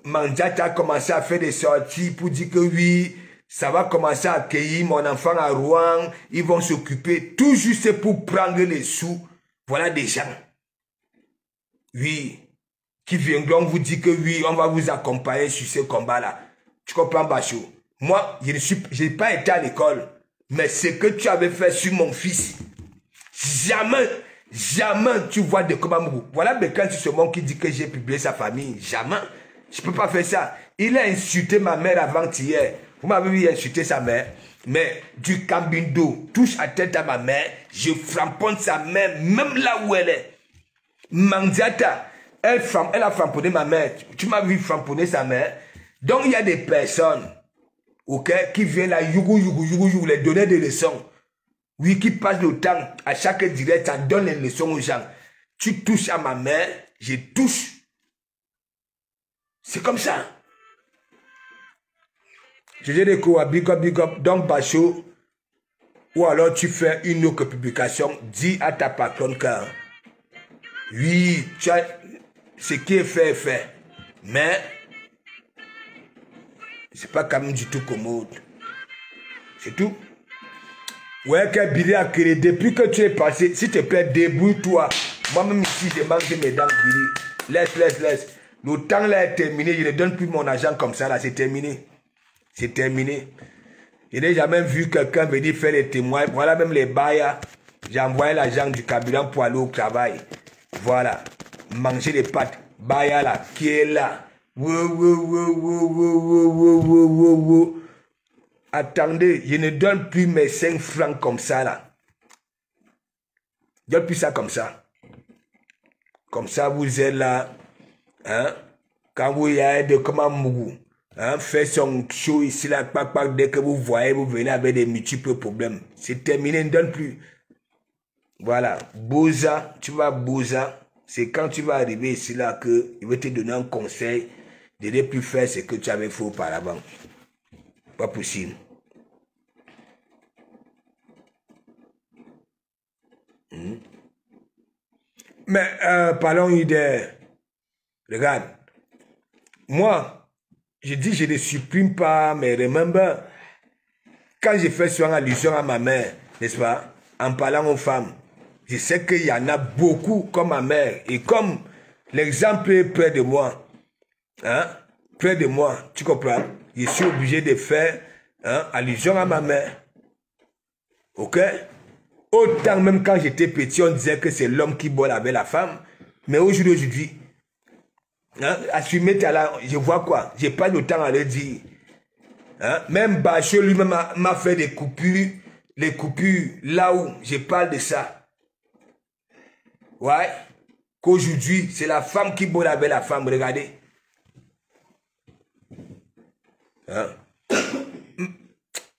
A: Mandiata a commencé à faire des sorties pour dire que oui, ça va commencer à accueillir mon enfant à Rouen, ils vont s'occuper, tout juste pour prendre les sous. Voilà des gens, oui, qui viendront vous dire que oui, on va vous accompagner sur ce combat-là. Tu comprends, Bachot? Moi, je n'ai pas été à l'école, mais ce que tu avais fait sur mon fils, jamais tu vois de comment mourir. Voilà Bécan sur ce monde qui dit que j'ai publié sa famille. Jamais. Je ne peux pas faire ça. Il a insulté ma mère avant-hier. Vous m'avez vu insulter sa mère. Mais du cambindo touche à tête à ma mère. Je framponne sa mère même là où elle est. Mandiata, elle a framponné ma mère. Tu m'as vu framponner sa mère. Donc il y a des personnes, ok, qui viennent là, yougou, les donner des leçons. Oui, qui passent le temps à chaque direct, ça donne les leçons aux gens. Tu touches à ma mère, je touche. C'est comme ça. Je dis des coups à big up, donc Bachot, ou alors tu fais une autre publication, dis à ta patronne que oui, tu as, ce qui est fait est fait, mais c'est pas quand même du tout commode. C'est tout. Ouais, que Billy a créé, depuis que tu es passé, s'il te plaît, débrouille-toi. Moi-même ici, je manque mes dents, Billy. Laisse. Le temps là est terminé, je ne donne plus mon argent comme ça, là, c'est terminé. C'est terminé. Je n'ai jamais vu quelqu'un venir faire les témoins. Voilà même les bails. J'ai envoyé l'argent du carburant pour aller au travail. Voilà. Manger des pâtes. Baya là, qui est là. Attendez, je ne donne plus mes 5 francs comme ça là. Je ne donne plus ça comme ça. Comme ça, vous êtes là. Hein? Quand vous y avez de comment mougou. hein, fait son show ici, là, dès que vous voyez, vous venez avec des multiples problèmes. C'est terminé, ne donne plus. Voilà, Boza, tu vas Boza, c'est quand tu vas arriver ici, là, que il va te donner un conseil de ne plus faire ce que tu avais fait auparavant. Pas possible. Mais parlons de... Regarde, moi, je dis je ne supprime pas, mais remember, quand je fais souvent allusion à ma mère, n'est-ce pas, en parlant aux femmes, je sais qu'il y en a beaucoup comme ma mère, et comme l'exemple est près de moi, hein, près de moi, tu comprends, je suis obligé de faire allusion à ma mère. Ok? Autant même quand j'étais petit, on disait que c'est l'homme qui boit avec la femme. Mais aujourd'hui, hein, assumer talent, je vois quoi? J'ai pas le temps à le dire. Hein? Même Bachot lui-même m'a fait des coupures, les coupures là où je parle de ça. Ouais? Qu'aujourd'hui, c'est la femme qui boit avec la femme, regardez. Hein?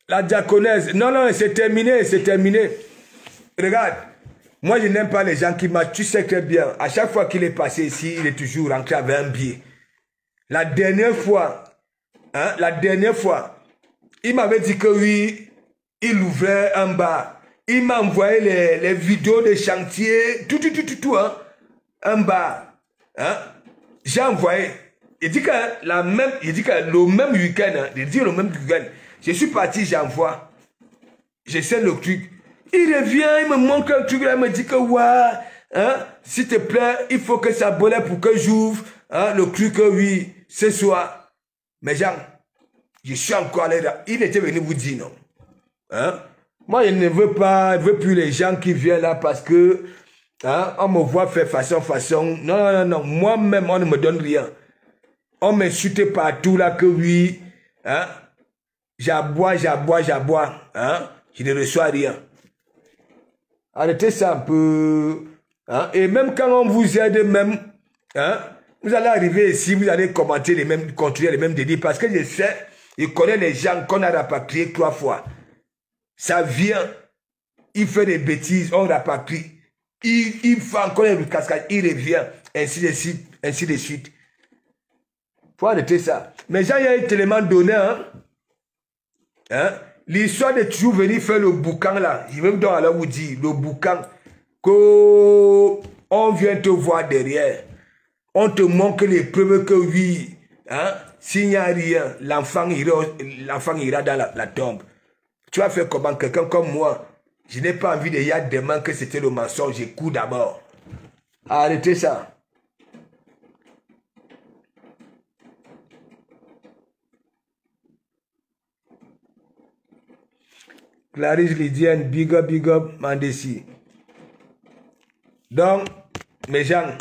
A: La diaconesse, non, c'est terminé, c'est terminé. Regarde, moi je n'aime pas les gens qui marchent, tu sais très bien, à chaque fois qu'il est passé ici, il est toujours rentré avec un billet. La dernière fois, il m'avait dit que oui, il ouvrait un bar. Il m'a envoyé les vidéos de chantier, tout, hein, un bar. Hein. J'ai envoyé, il dit que le même week-end, je suis parti, j'envoie, j'essaie le truc. Il revient, il me montre un truc, là, il me dit que ouais, hein, s'il te plaît, il faut que ça brûle pour que j'ouvre hein, le truc, oui, ce soir. Mais Jean, je suis encore allé là. Il était venu vous dire non. Hein? Moi, je ne veux plus les gens qui viennent là parce que hein, on me voit faire façon. Non. Moi-même, on ne me donne rien. On m'insulte partout là que oui, hein, j'aboie. Hein? Je ne reçois rien. Arrêtez ça un peu. Hein? Et même quand on vous aide, même, hein? Vous allez arriver ici, vous allez commenter les mêmes, continuer les mêmes délits. Parce que je sais, je connais les gens qu'on a rapatriés 3 fois. Ça vient, il fait des bêtises, on rapatrie. Il fait encore une cascade, il revient, ainsi de suite. Faut arrêter ça. Mais Jean, il y a tellement donné, hein? L'histoire de toujours venir faire le boucan là, je vais donc alors vous dire, le boucan, qu'on vient te voir derrière, on te montre les preuves que oui, hein, s'il n'y a rien, l'enfant ira dans la tombe. Tu vas faire comment quelqu'un comme moi, je n'ai pas envie de y aller demain que c'était le mensonge, j'écoute d'abord. Arrêtez ça. Clarisse Lydienne, big up, Mandesi. Donc, mes gens,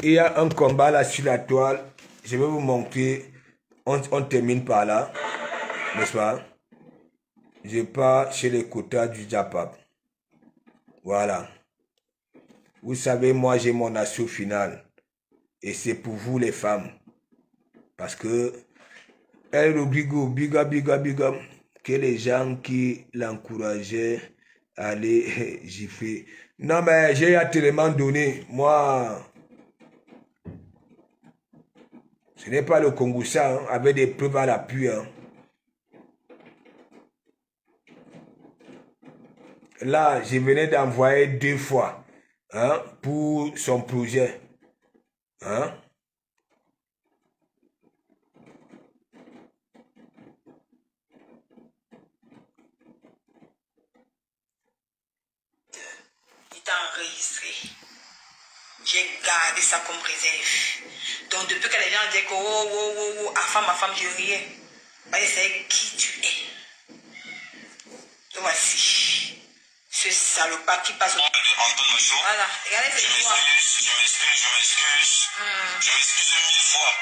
A: il y a un combat là sur la toile. Je vais vous montrer. On termine par là. N'est-ce pas? Je pars chez les quotas du Japap. Voilà. Vous savez, moi j'ai mon assaut final. Et c'est pour vous les femmes. Parce que, elle Rodrigo, big up. Que les gens qui l'encourageaient à aller gifler. Non, mais j'ai tellement donné. Moi, ce n'est pas le Congoussa, hein, avec des preuves à l'appui. Hein. Là, je venais d'envoyer 2 fois hein, pour son projet. Hein.
C: Enregistré. J'ai gardé ça comme réserve. Donc depuis que les gens disent que oh, ma femme, je riais. Je sais qui tu es. Donc voici. Ce salopard qui passe au... Voilà, regardez cette voix.
B: Je m'excuse. Je m'excuse 1000 fois.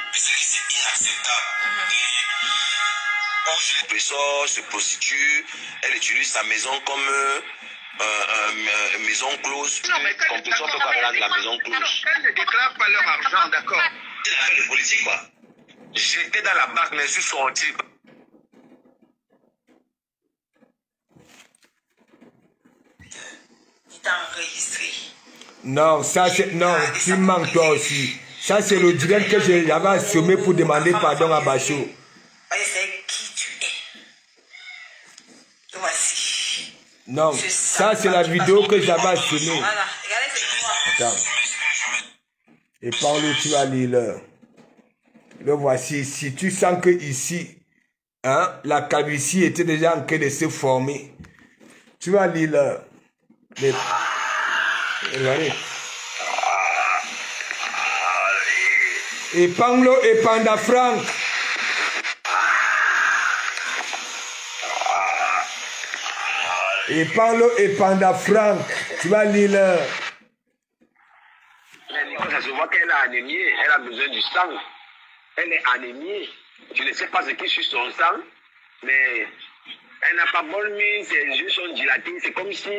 B: Mais c'est inacceptable. Et professeur se prostitue, elle utilise sa maison comme maison close. Non, mais quand peut pas rendre la maison close. Quand ils ne déclarent pas leur argent, d'accord. C'est la politique, quoi. J'étais dans la barque, mais je suis sorti.
C: Il t'a enregistré.
A: Non, ça c'est... Non, tu manques toi aussi. Ça c'est le direct que j'avais assommé pour demander pardon à Bachot.
C: C'est qui tu es. Voici.
A: Non, ça c'est la vidéo que j'avais assommée.
C: Voilà, regardez, c'est toi.
A: Attends. Et par où tu vas lire. Le voici ici. Tu sens que ici, hein, la calvitie était déjà en train de se former. Tu vas lire. Regardez. Et Panglo et Panda Frank. Et Panglo et Panda Frank. Tu vas lire.
B: Mais Nicole, ça se voit qu'elle est anémiée. Elle a besoin du sang. Elle est anémiée. Je ne sais pas ce qui suit son sang, mais elle n'a pas bonne mine, ses yeux sont dilatés. C'est comme si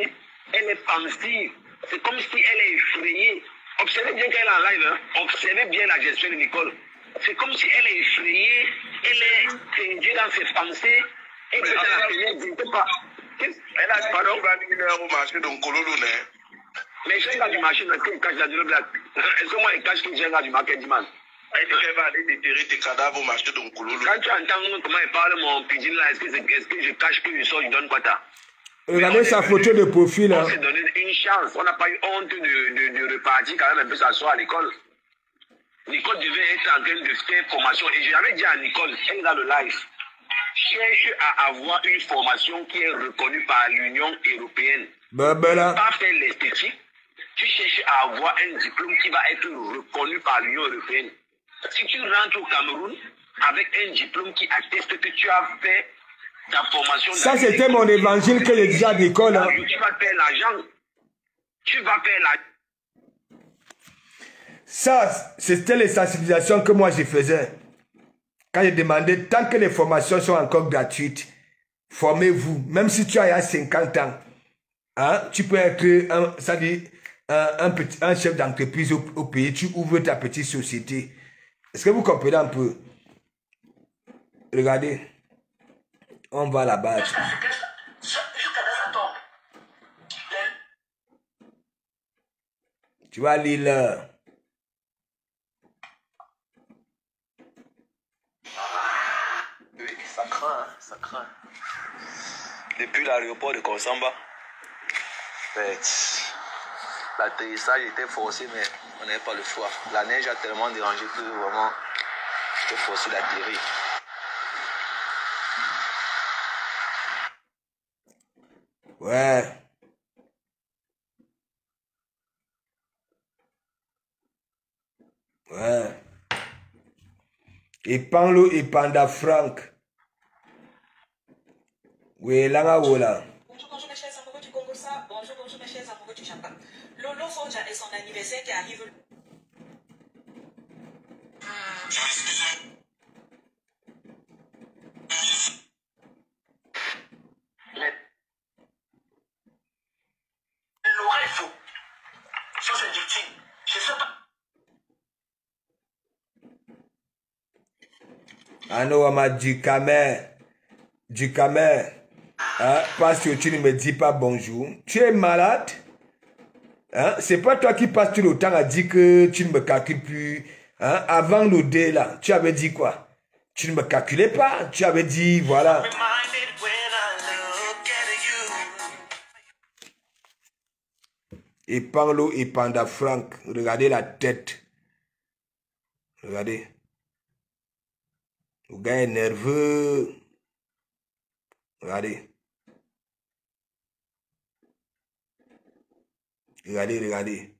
B: elle est pensive. C'est comme si elle est effrayée. Observez bien qu'elle est en live. Hein. Observez bien la gestion de Nicole. C'est comme si elle est effrayée. Elle est tendue dans ses pensées. Et que ça la fait ne pas. Elle a pardon. Au marché de Nkololo, mais je suis là du marché, est-ce qu'il cache la blague? Est-ce que moi, il cache qu'il vient là du market man? Elle va aller déterrer tes cadavres au marché de Nkololo. Quand tu entends comment il parle, mon pidgin là, est-ce que je cache que je sors, je donne quoi ta?
A: Regardez sa photo de profil.
B: On s'est donné une chance. On n'a pas eu honte de repartir quand même un peu s'asseoir à l'école. Nicole devait être en train de faire formation. Et j'avais dit à Nicole, elle est dans le live, cherche à avoir une formation qui est reconnue par l'Union européenne. Pas faire l'esthétique. Tu cherches à avoir un diplôme qui va être reconnu par l'Union européenne. Si tu rentres au Cameroun avec un diplôme qui atteste que tu as fait ta formation...
A: Ça, c'était mon évangile que j'ai dit à Nicole. Hein.
B: Tu vas faire l'argent. Tu vas faire l'argent.
A: Ça, c'était les sensibilisations que moi je faisais. Quand je demandais, tant que les formations sont encore gratuites, formez-vous. Même si tu as 50 ans, hein, tu peux être un chef d'entreprise au pays, tu ouvres ta petite société. Est-ce que vous comprenez un peu? Regardez. On va là-bas. Tu vas lire là.
B: Oui, ça craint, hein, ça craint. Depuis l'aéroport de Konsamba, l'atterrissage était forcé, mais on n'avait pas le choix. La neige a tellement dérangé que vraiment, j'étais forcé d'atterrir.
A: Ouais. Ouais. Et Panglo et Panda Frank. Oui, là, voilà.
D: Bonjour mes chers amoureux du Congo, ça. Bonjour mes chers amoureux du Japon. Lolo Fonja et son anniversaire qui arrive.
B: L'oreille faux. Ça c'est victime. Je sais pas.
A: Ah non, on m'a dit Kamer. Du Kamer. Hein, parce que tu ne me dis pas bonjour. Tu es malade? Hein? C'est pas toi qui passes tout le temps à dire que tu ne me calcules plus. Hein? Avant le dé, là, tu avais dit quoi? Tu ne me calculais pas. Tu avais dit, voilà. Et Panglo et Panda Frank. Regardez la tête. Regardez. Le gars est nerveux. Regardez. Regardez, regardez.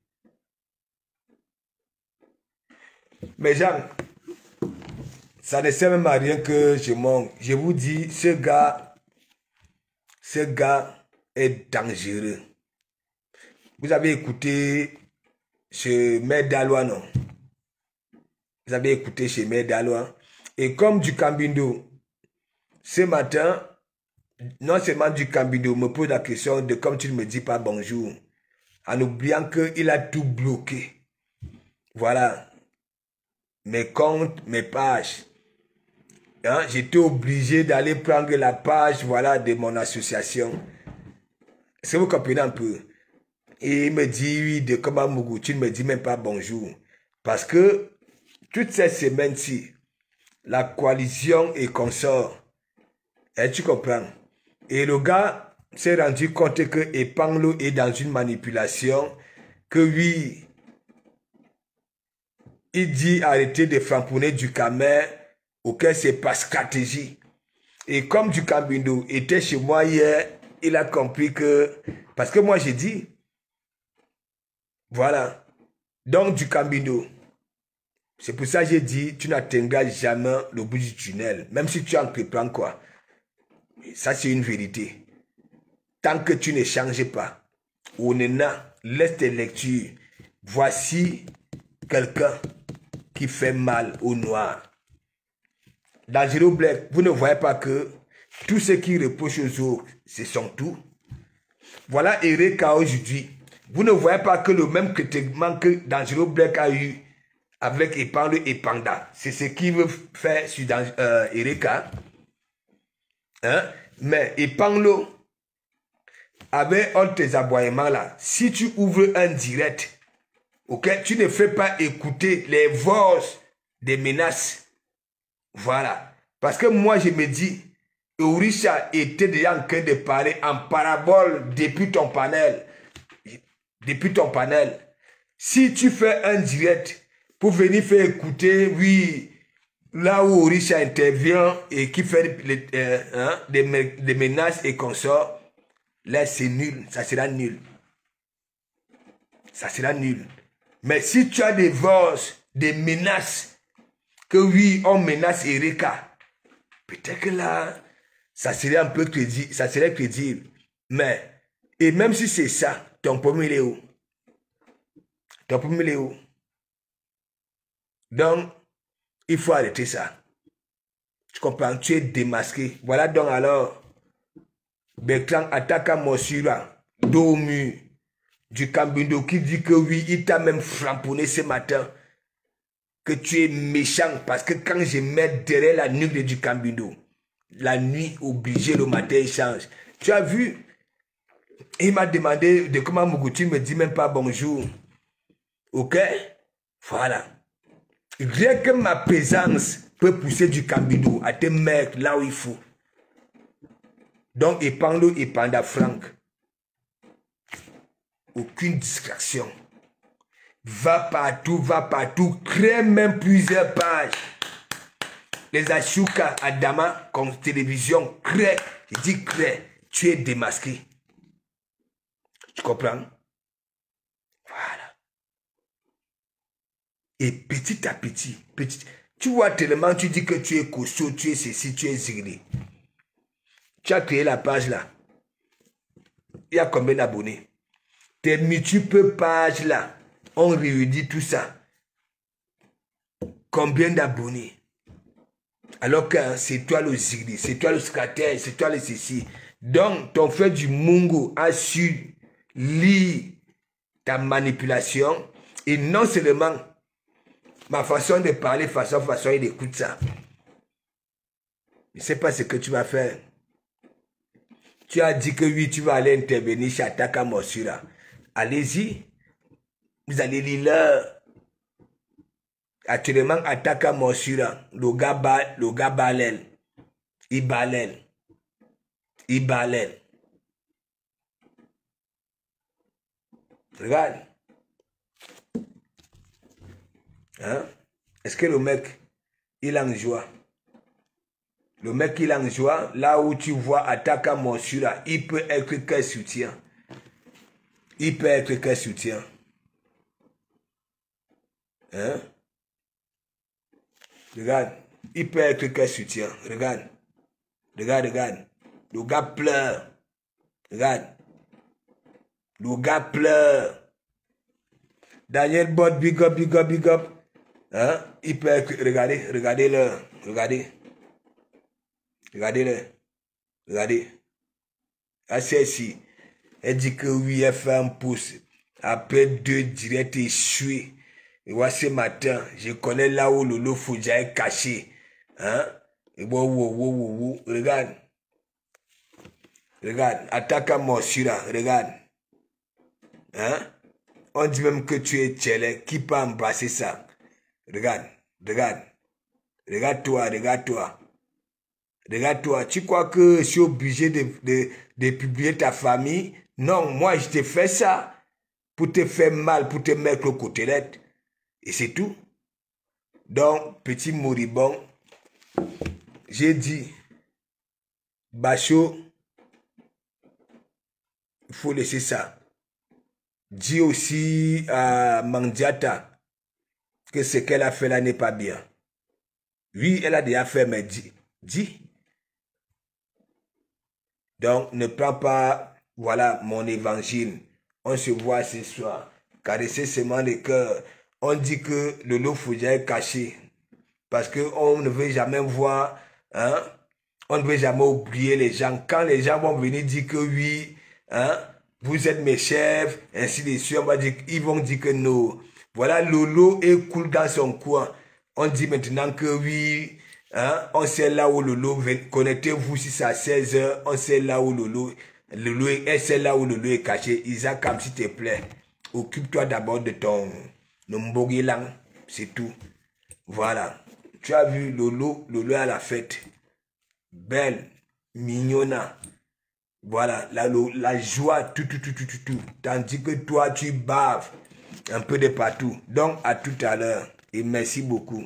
A: Mais Jean, ça ne sert même à rien que je monte. Je vous dis, ce gars est dangereux. Vous avez écouté chez Mère Dalois, non? Vous avez écouté chez Mère Dalois. Et comme du Cambindo, ce matin, non seulement du Cambindo me pose la question de comme tu ne me dis pas bonjour, en oubliant qu'il a tout bloqué. Voilà. Mes comptes, mes pages. Hein, j'étais obligé d'aller prendre la page, voilà, de mon association. Est-ce que vous comprenez un peu? Et il me dit, oui, de comment Mougou, tu ne me dis même pas bonjour. Parce que, toute cette semaine-ci, la coalition et consort, et tu comprends? Et le gars s'est rendu compte que Epanglo est dans une manipulation, que oui, il dit arrêter de framponner du Camer, auquel c'est pas stratégie. Et comme du Cambindo était chez moi hier, il a compris que, parce que moi j'ai dit, voilà, donc du Cambindo, c'est pour ça que j'ai dit, tu n'atteindras jamais le bout du tunnel, même si tu entreprends quoi. Ça c'est une vérité. Tant que tu ne changes pas, Onena, laisse tes lectures. Voici quelqu'un qui fait mal au noir. Dans Zero Black, vous ne voyez pas que tout ce qui reproche aux autres, c'est son tout. Voilà Erika aujourd'hui. Vous ne voyez pas que le même traitement que dans Zero Black a eu avec Epanglo et Panda. C'est ce qu'il veut faire sur Erika. Hein? Mais Epanglo, avec un de tes aboiements là, si tu ouvres un direct, ok, tu ne fais pas écouter les voix des menaces. Voilà. Parce que moi, je me dis, Orisha était déjà en train de parler en parabole depuis ton panel. Depuis ton panel. Si tu fais un direct pour venir faire écouter, oui, là où Orisha intervient et qui fait des menaces et consorts, là, c'est nul. Ça sera nul. Ça sera nul. Mais si tu as des voix, des menaces, que oui, on menace Erika, peut-être que là, ça serait un peu crédible, ça serait crédible. Mais, et même si c'est ça, ton premier il est où? Ton premier il est où? Donc, il faut arrêter ça. Tu comprends? Tu es démasqué. Voilà donc alors, Bertrand attaque à Mossura, Domu, du Cambindo qui dit que oui, il t'a même framponné ce matin. Que tu es méchant parce que quand je mets derrière la nuque de du Cambindo, la nuit obligée, le matin il change. Tu as vu? Il m'a demandé de comment Mougouti ne me dit même pas bonjour. Ok? Voilà. Rien que ma présence peut pousser du Cambindo à te mettre là où il faut. Donc, Epanglo et Panda Frank. Aucune distraction. Va partout, crée même plusieurs pages. Les Ashuka Adama comme télévision, crée, je dis crée, tu es démasqué. Tu comprends? Voilà. Et petit à petit, tu vois tellement, tu dis que tu es costaud, tu es ceci, tu es ziré. Tu as créé la page là. Il y a combien d'abonnés? Tes multiples pages là. On réunit tout ça. Combien d'abonnés? Alors que c'est toi le zigri, c'est toi le secrétaire, c'est toi le ceci. Donc, ton frère du Mungo a su lire ta manipulation. Et non seulement ma façon de parler, façon, il écoute ça. Je ne sais pas ce que tu vas faire. Tu as dit que oui, tu vas aller intervenir chez Ataka Mossura. Allez-y. Vous allez lire là. Actuellement, Ataka Mossura. Le gars balèle. Il balèle. Regarde. Hein? Est-ce que le mec, il est en joie? Le mec, il est en joie. Là où tu vois Ataka Mossura, il peut être quel soutien? Il peut être quel soutien? Hein? Regarde, il peut être quel soutien? Regarde. Le gars pleure. Regarde. Le gars pleure. Daniel Bot, big up. Hein? Il peut être, regardez-le. Regardez. Ah, c'est ici. Elle dit que oui, elle fait un pouce. Après 2 directs échoués. Et voici ce matin, je connais là où Lolo Fouja est caché. Hein? Et bon, regarde. Regarde, attaque à Morsura, regarde. Hein? On dit même que tu es tchèle, qui peut embrasser ça? Regarde, regarde. Regarde-toi, regarde-toi. Regarde-toi, tu crois que je suis obligé de publier ta famille? Non, moi je te fais ça pour te faire mal, pour te mettre au côté l'aide. Et c'est tout. Donc, petit moribond, j'ai dit, Bachot, il faut laisser ça. Dis aussi à Mandiata que ce qu'elle a fait là n'est pas bien. Oui, elle a déjà fait, mais dis. Donc, ne prends pas, voilà, mon évangile. On se voit ce soir. Caresser seulement le cœur. On dit que le lot Foudia est caché. Parce qu'on ne veut jamais voir, hein, on ne veut jamais oublier les gens. Quand les gens vont venir dire que oui, hein, vous êtes mes chefs, ainsi de suite, ils vont dire que non. Voilà, Lolo est cool dans son coin. On dit maintenant que oui, hein, on sait là où Lolo est. Connectez-vous si c'est à 16h, on sait là où Lolo est, c'est là où Lolo est caché. Isaac, s'il te plaît, occupe-toi d'abord de ton Mbogilang, c'est tout. Voilà. Tu as vu Lolo à la fête. Belle, mignonna. Voilà, la joie, tout. Tandis que toi, tu baves un peu de partout. Donc, à tout à l'heure. Et merci beaucoup.